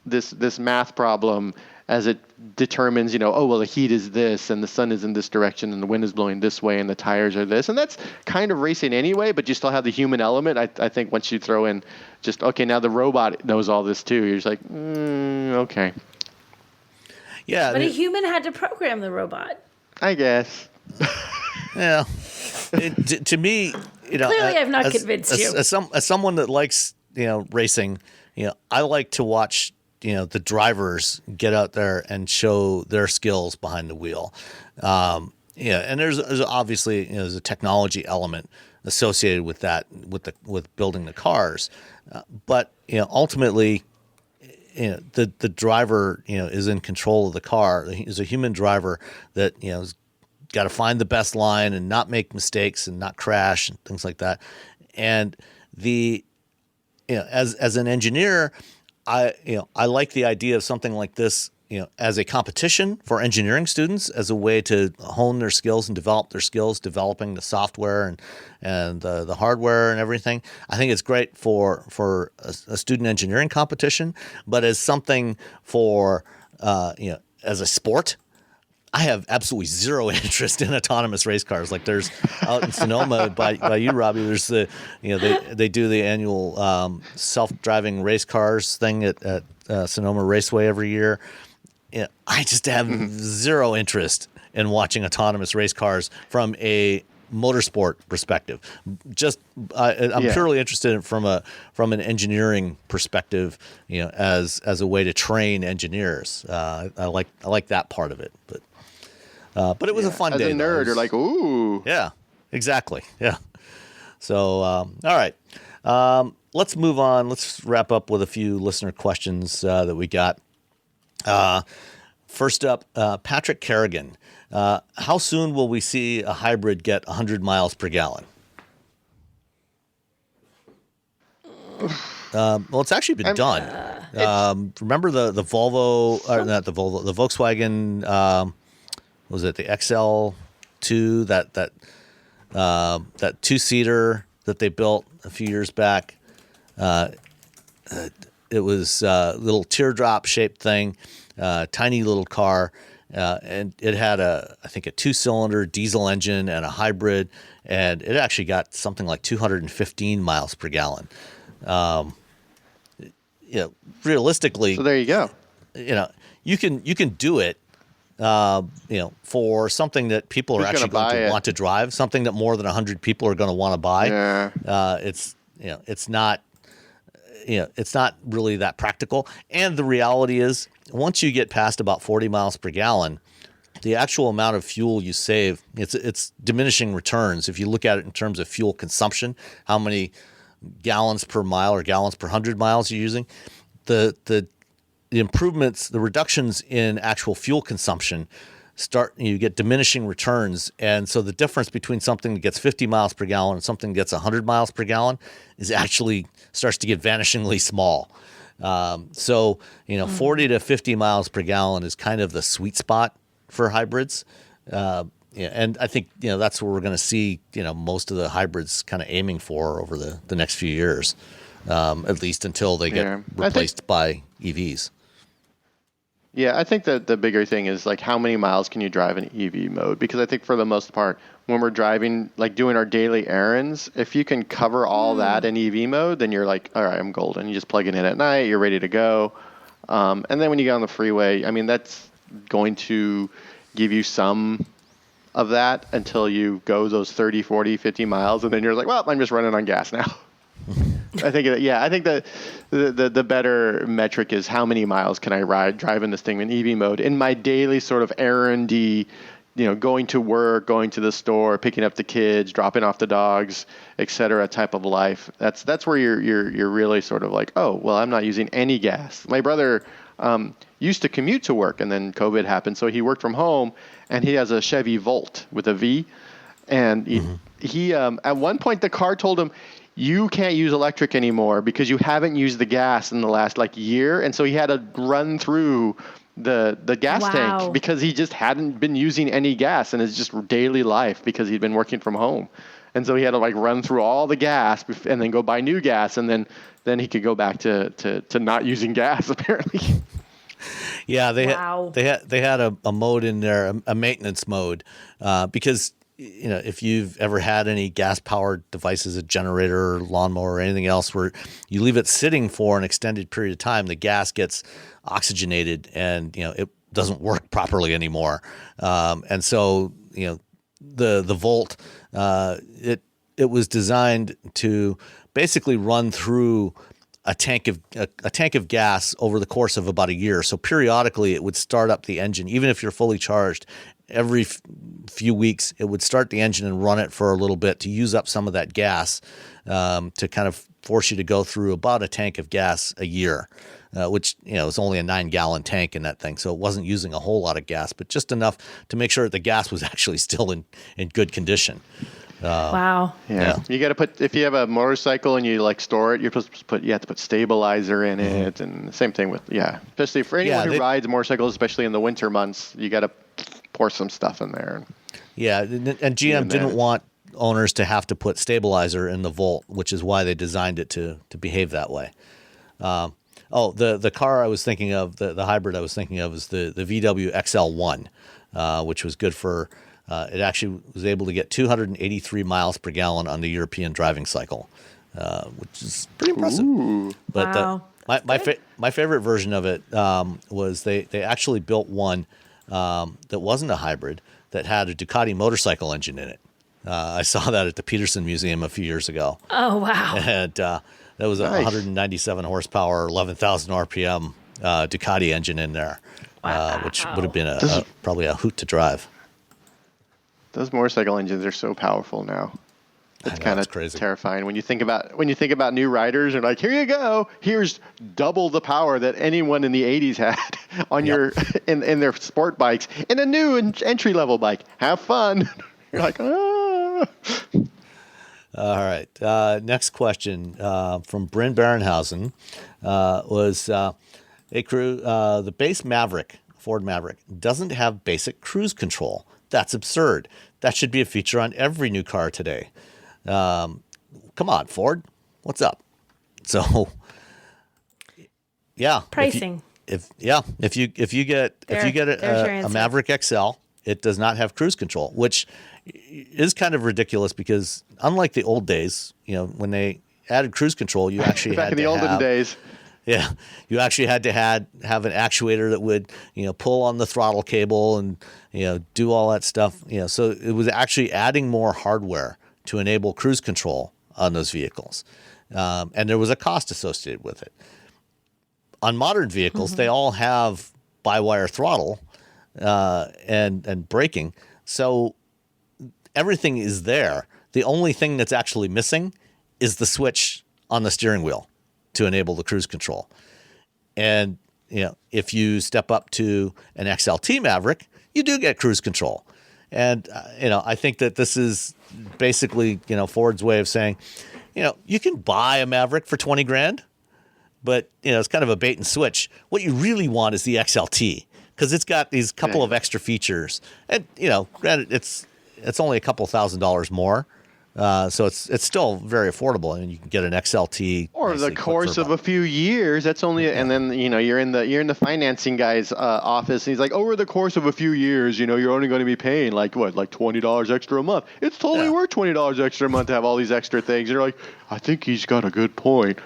this math problem as it determines, the heat is this and the sun is in this direction and the wind is blowing this way and the tires are this. And that's kind of racing anyway, but you still have the human element. I think once you throw in just, okay, now the robot knows all this too. You're just like, okay. Yeah. But a human had to program the robot. I guess. Yeah. To me, clearly I've not convinced you. As someone that likes, racing, I like to watch the drivers get out there and show their skills behind the wheel. And there's obviously there's a technology element associated with that, with building the cars. But ultimately, the driver is in control of the car. He's a human driver that has got to find the best line and not make mistakes and not crash and things like that. And as an engineer, I like the idea of something like this, as a competition for engineering students, as a way to hone their skills and develop their skills, developing the software and the hardware and everything. I think it's great for a student engineering competition, but as something for as a sport, I have absolutely zero interest in autonomous race cars. Like there's out in Sonoma by you, Robbie. There's they do the annual self-driving race cars thing at Sonoma Raceway every year. I just have zero interest in watching autonomous race cars from a motorsport perspective. I'm purely interested in from an engineering perspective. As a way to train engineers. I like that part of it, but it was a fun day. As a nerd, you're like, ooh. Yeah, exactly. Yeah. So, all right. Let's move on. Let's wrap up with a few listener questions that we got. First up, Patrick Kerrigan. How soon will we see a hybrid get 100 miles per gallon? Well, it's actually been done. Remember the Volvo, or not the Volvo, the Volkswagen, was it the XL2, that two-seater that they built a few years back? It was a little teardrop-shaped thing, tiny little car, and it had I think a two-cylinder diesel engine and a hybrid, and it actually got something like 215 miles per gallon. Realistically, so there you go. You can do it. For something that people are actually going to want to drive, something that more than 100 people are going to want to buy. Yeah. It's not really that practical. And the reality is, once you get past about 40 miles per gallon, the actual amount of fuel you save, it's diminishing returns. If you look at it in terms of fuel consumption, how many gallons per mile or gallons per 100 miles you're using, the improvements, the reductions in actual fuel consumption you get diminishing returns. And so the difference between something that gets 50 miles per gallon and something that gets 100 miles per gallon is actually starts to get vanishingly small. 40 to 50 miles per gallon is kind of the sweet spot for hybrids. And I think, that's where we're going to see, most of the hybrids kind of aiming for over the next few years, at least until they get replaced by EVs. Yeah, I think that the bigger thing is like how many miles can you drive in EV mode? Because I think for the most part, when we're driving, like doing our daily errands, if you can cover all that in EV mode, then you're like, all right, I'm golden. You just plug it in at night, you're ready to go. And then when you get on the freeway, I mean, that's going to give you some of that until you go those 30, 40, 50 miles. And then you're like, well, I'm just running on gas now. I think that the better metric is how many miles can I drive in this thing in EV mode in my daily sort of errandy, going to work, going to the store, picking up the kids, dropping off the dogs, etc. type of life. That's where you're really sort of like, oh, well, I'm not using any gas. My brother used to commute to work, and then COVID happened, so he worked from home, and he has a Chevy Volt with a V, and he at one point the car told him, you can't use electric anymore because you haven't used the gas in the last year, and so he had to run through the gas tank because he just hadn't been using any gas in his just daily life because he'd been working from home. And so he had to run through all the gas and then go buy new gas, and then he could go back to not using gas apparently. Yeah, they had a mode in there, a maintenance mode, because if you've ever had any gas powered devices, a generator, or lawnmower, or anything else, where you leave it sitting for an extended period of time, the gas gets oxygenated and it doesn't work properly anymore. And so the Volt, it was designed to basically run through a tank of gas over the course of about a year. So periodically it would start up the engine, even if you're fully charged. Every few weeks it would start the engine and run it for a little bit to use up some of that gas, to kind of force you to go through about a tank of gas a year, which is only a 9-gallon tank in that thing. So it wasn't using a whole lot of gas, but just enough to make sure that the gas was actually still in good condition. Wow. Yeah. You got to put, if you have a motorcycle and you store it, you have to put stabilizer in it, and the same thing with, especially for anyone who rides motorcycles, especially in the winter months, you got to pour some stuff in there. Yeah. And GM didn't want owners to have to put stabilizer in the Volt, which is why they designed it to behave that way. The car I was thinking of, the hybrid I was thinking of, is the VW XL1, which was good for, it actually was able to get 283 miles per gallon on the European driving cycle, which is pretty impressive. Ooh. But wow. My favorite version of it was they actually built one that wasn't a hybrid, that had a Ducati motorcycle engine in it. I saw that at the Peterson Museum a few years ago. Oh, wow. And that was a 197 horsepower, 11,000 RPM Ducati engine in there, which would have been probably a hoot to drive. Those motorcycle engines are so powerful now. It's kind of terrifying when you think about new riders. They're like, here you go. Here's double the power that anyone in the 80s had on in their sport bikes, in a new entry level bike. Have fun. You're like, ah. All right. Next question from Bryn Barenhausen was, hey crew, the base Maverick, Ford Maverick, doesn't have basic cruise control. That's absurd. That should be a feature on every new car today. Come on, Ford, what's up? So, yeah, pricing. If you get a Maverick XL, it does not have cruise control, which is kind of ridiculous because unlike the old days, when they added cruise control, you actually back had in the to olden days. Yeah, you actually had to have an actuator that would, pull on the throttle cable and, do all that stuff. So it was actually adding more hardware to enable cruise control on those vehicles. And there was a cost associated with it. On modern vehicles, they all have by-wire throttle and braking. So everything is there. The only thing that's actually missing is the switch on the steering wheel to enable the cruise control. And, if you step up to an XLT Maverick, you do get cruise control. And, I think that this is basically, Ford's way of saying, you can buy a Maverick for 20 grand, but, it's kind of a bait and switch. What you really want is the XLT because it's got these couple of extra features. And, granted, it's only a couple $1,000s more. So it's still very affordable, and you can get an XLT over the course of a few years. That's only, and then you're in the financing guy's office, and he's like, over the course of a few years, you're only going to be paying like $20 extra a month. It's totally worth $20 extra a month to have all these extra things. And you're like, I think he's got a good point.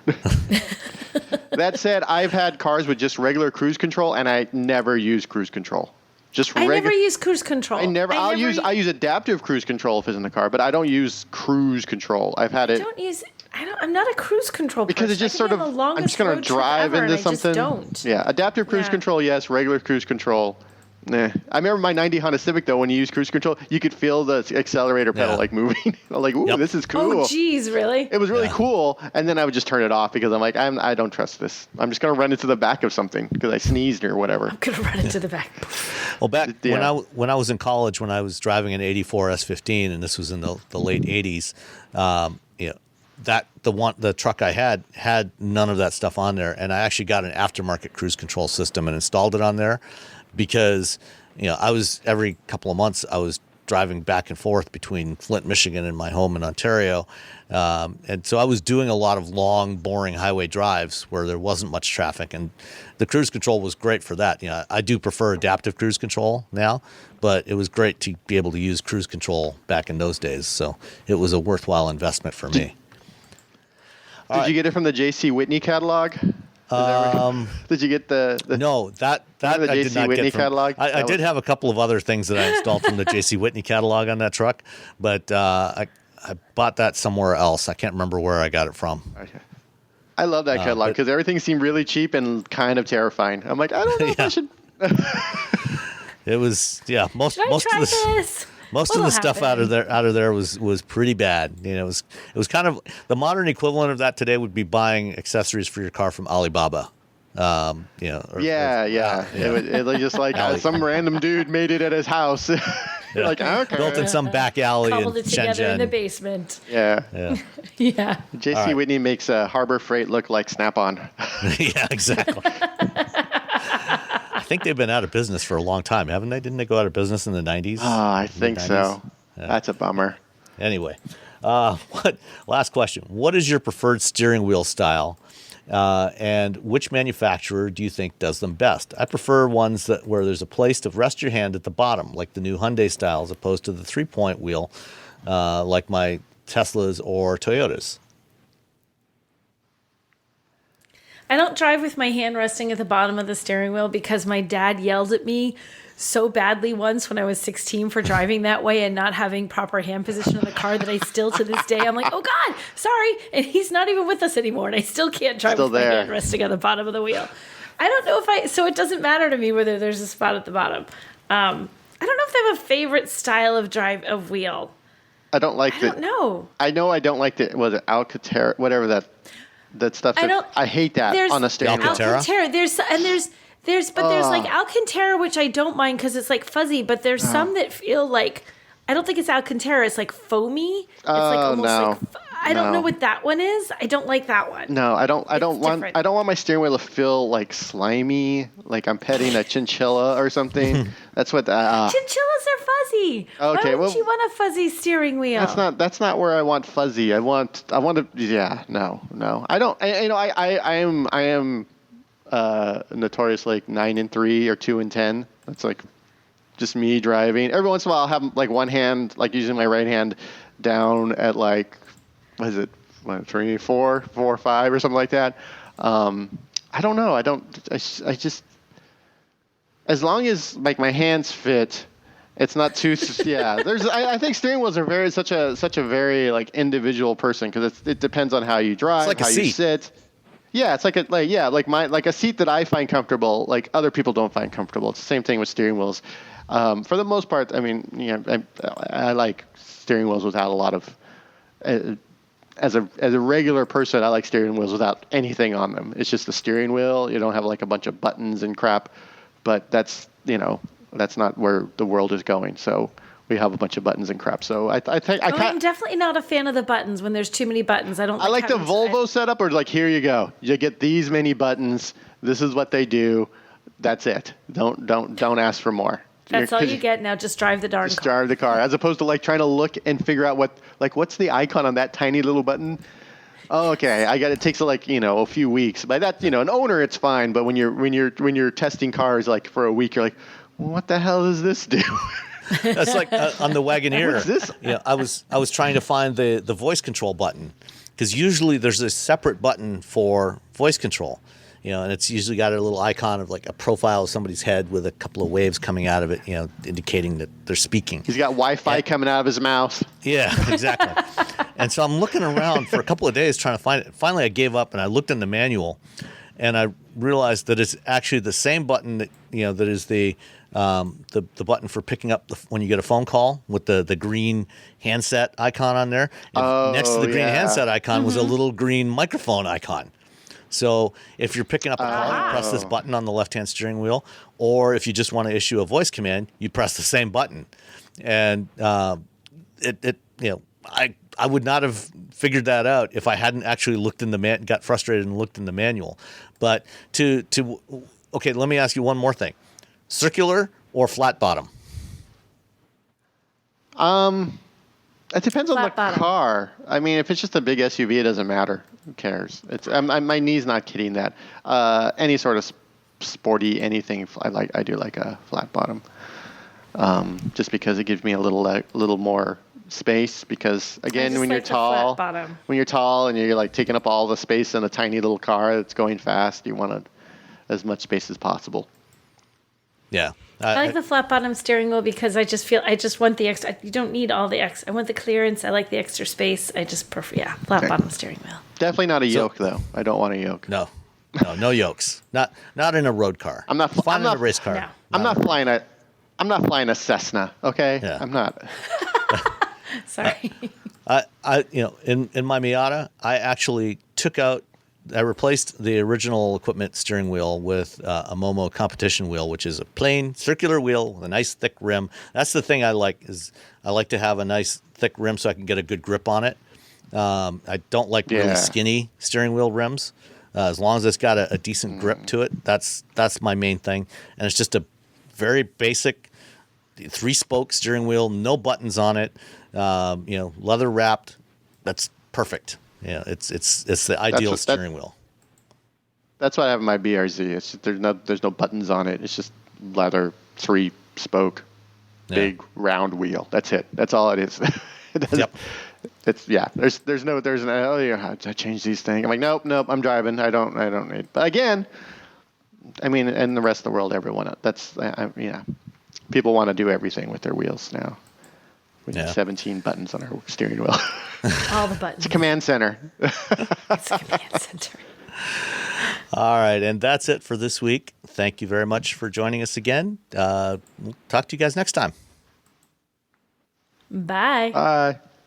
That said, I've had cars with just regular cruise control, and I never use cruise control. I never use cruise control. I use adaptive cruise control if it's in the car, but I don't use cruise control. I've had it. I don't use I'm not a cruise control person. Because it's just I can sort of, have the longest I'm just going road to trip drive ever, into and I just something. don't. Yeah, adaptive cruise Yeah. control, yes. Regular cruise control, nah. I remember my 90 Honda Civic, though, when you use cruise control, you could feel the accelerator pedal, like, moving. I'm like, ooh, Yep. this is cool. Oh, geez, really? It was really cool, and then I would just turn it off because I'm like, I don't trust this. I'm just going to run into the back of something because I sneezed or whatever. I'm going to run into the back. Well, back Yeah. when I was in college, when I was driving an '84 S15, and this was in the late '80s, the truck I had none of that stuff on there, and I actually got an aftermarket cruise control system and installed it on there because I was every couple of months I was driving back and forth between Flint, Michigan, and my home in Ontario, and so I was doing a lot of long, boring highway drives where there wasn't much traffic, and the cruise control was great for that. I do prefer adaptive cruise control now, but it was great to be able to use cruise control back in those days, so it was a worthwhile investment for me. Did you get it from the J.C. Whitney catalog? Did you get the No, that the I did J.C. not Whitney get from. catalog? I did have a couple of other things that I installed from the J.C. Whitney catalog on that truck, but I bought that somewhere else. I can't remember where I got it from. Okay. I love that catalog because everything seemed really cheap and kind of terrifying. I'm like, I don't know if I should. It was most Should I most try of the this? most of What'll the stuff happen? out of there was pretty bad. It was kind of the modern equivalent of that today would be buying accessories for your car from Alibaba. Yeah. It was just like some random dude made it at his house. You're like, okay. Built in some back alley Cobbled in it together in the Shenzhen. basement. Yeah. Yeah. J.C. All right. Whitney makes Harbor Freight look like Snap-on. Yeah, exactly. I think they've been out of business for a long time, haven't they? Didn't they go out of business in the 90s? I think so. Yeah. That's a bummer. Anyway, last question. What is your preferred steering wheel style? And which manufacturer do you think does them best? I prefer ones where there's a place to rest your hand at the bottom, like the new Hyundai style, as opposed to the 3-point wheel, like my Teslas or Toyotas. I don't drive with my hand resting at the bottom of the steering wheel because my dad yelled at me so badly once when I was 16 for driving that way and not having proper hand position in the car that I still to this day, I'm like, oh God, sorry. And he's not even with us anymore. And I still can't drive with my hand resting at the bottom of the wheel. I don't know so it doesn't matter to me whether there's a spot at the bottom. I don't know if I have a favorite style of wheel. I don't like I don't know. I know I don't like was it Alcantara, whatever that stuff. I hate that on a steering wheel. Alcantara? There's like Alcantara, which I don't mind because it's like fuzzy, but there's some that feel like, I don't think it's Alcantara, it's like foamy. It's like almost like, I don't know what that one is. I don't like that one. No, I don't want my steering wheel to feel like slimy, like I'm petting a chinchilla or something. That's what Chinchillas are fuzzy. Okay, Why would you want a fuzzy steering wheel? That's not where I want fuzzy. I want to no. I am notorious like 9-3 or 2-10. That's like just me driving. Every once in a while I'll have like one hand, like using my right hand down at like, what is it? 3, 4, 5 or something like that. I don't know. I just, as long as like my hands fit, it's not too, yeah. I think steering wheels are such a very like individual person because it depends on how you drive, like how you sit. Yeah, it's like a seat that I find comfortable, like other people don't find comfortable. It's the same thing with steering wheels. For the most part, I mean, I like steering wheels without a lot of. As a regular person, I like steering wheels without anything on them. It's just the steering wheel. You don't have like a bunch of buttons and crap. But that's not where the world is going. So we have a bunch of buttons and crap. So I'm definitely not a fan of the buttons when there's too many buttons. I like the Volvo setup, or like, here you go. You get these many buttons. This is what they do. That's it. Don't ask for more. That's all you get now. Just drive the darn car. Just drive the car, as opposed to like trying to look and figure out what's the icon on that tiny little button. Oh, okay, it takes like a few weeks. By that, an owner, it's fine. But when you're testing cars like for a week, you're like, well, what the hell does this do? That's like on the Wagoneer. What's this? I was trying to find the voice control button because usually there's a separate button for voice control. And it's usually got a little icon of like a profile of somebody's head with a couple of waves coming out of it, indicating that they're speaking. He's got Wi-Fi coming out of his mouth. Yeah, exactly. And so I'm looking around for a couple of days trying to find it. Finally, I gave up and I looked in the manual, and I realized that it's actually the same button that that is the button for picking up when you get a phone call with the green handset icon on there. And next to the green handset icon was a little green microphone icon. So if you're picking up a call, you press this button on the left-hand steering wheel, or if you just want to issue a voice command, you press the same button. And I would not have figured that out if I hadn't actually got frustrated and looked in the manual. But okay, let me ask you one more thing: circular or flat bottom? It depends on the car. I mean, if it's just a big SUV, it doesn't matter. Who cares? My knee's not kidding that. Any sort of sporty anything, I do like a flat bottom, just because it gives me a little more space. Because again, when you're tall and you're like taking up all the space in a tiny little car that's going fast, you want as much space as possible. Yeah. I like the flat bottom steering wheel because I just want the extra. You don't need all the extra. I want the clearance. I like the extra space. I just prefer, flat bottom steering wheel. Definitely not a yoke though. I don't want a yoke. No yokes. Not in a road car. I'm not fine in a race car. No. I'm not flying a Cessna. Okay. Yeah. I'm not. Sorry. In my Miata, I replaced the original equipment steering wheel with a Momo competition wheel, which is a plain circular wheel with a nice thick rim. That's the thing I like to have a nice thick rim so I can get a good grip on it. I don't like really skinny steering wheel rims. As long as it's got a decent grip to it, that's my main thing. And it's just a very basic 3-spoke steering wheel, no buttons on it, leather wrapped. That's perfect. Yeah, it's the ideal steering wheel. That's what I have in my BRZ. It's just, there's no buttons on it. It's just leather 3-spoke, big round wheel. That's it. That's all it is. Yep. There's I change these things. I'm like nope. I'm driving. I don't need. But again, I mean, and the rest of the world, everyone. People want to do everything with their wheels now. We need 17 buttons on our steering wheel. All the buttons. It's a command center. It's a command center. All right, and that's it for this week. Thank you very much for joining us again. We'll talk to you guys next time. Bye. Bye.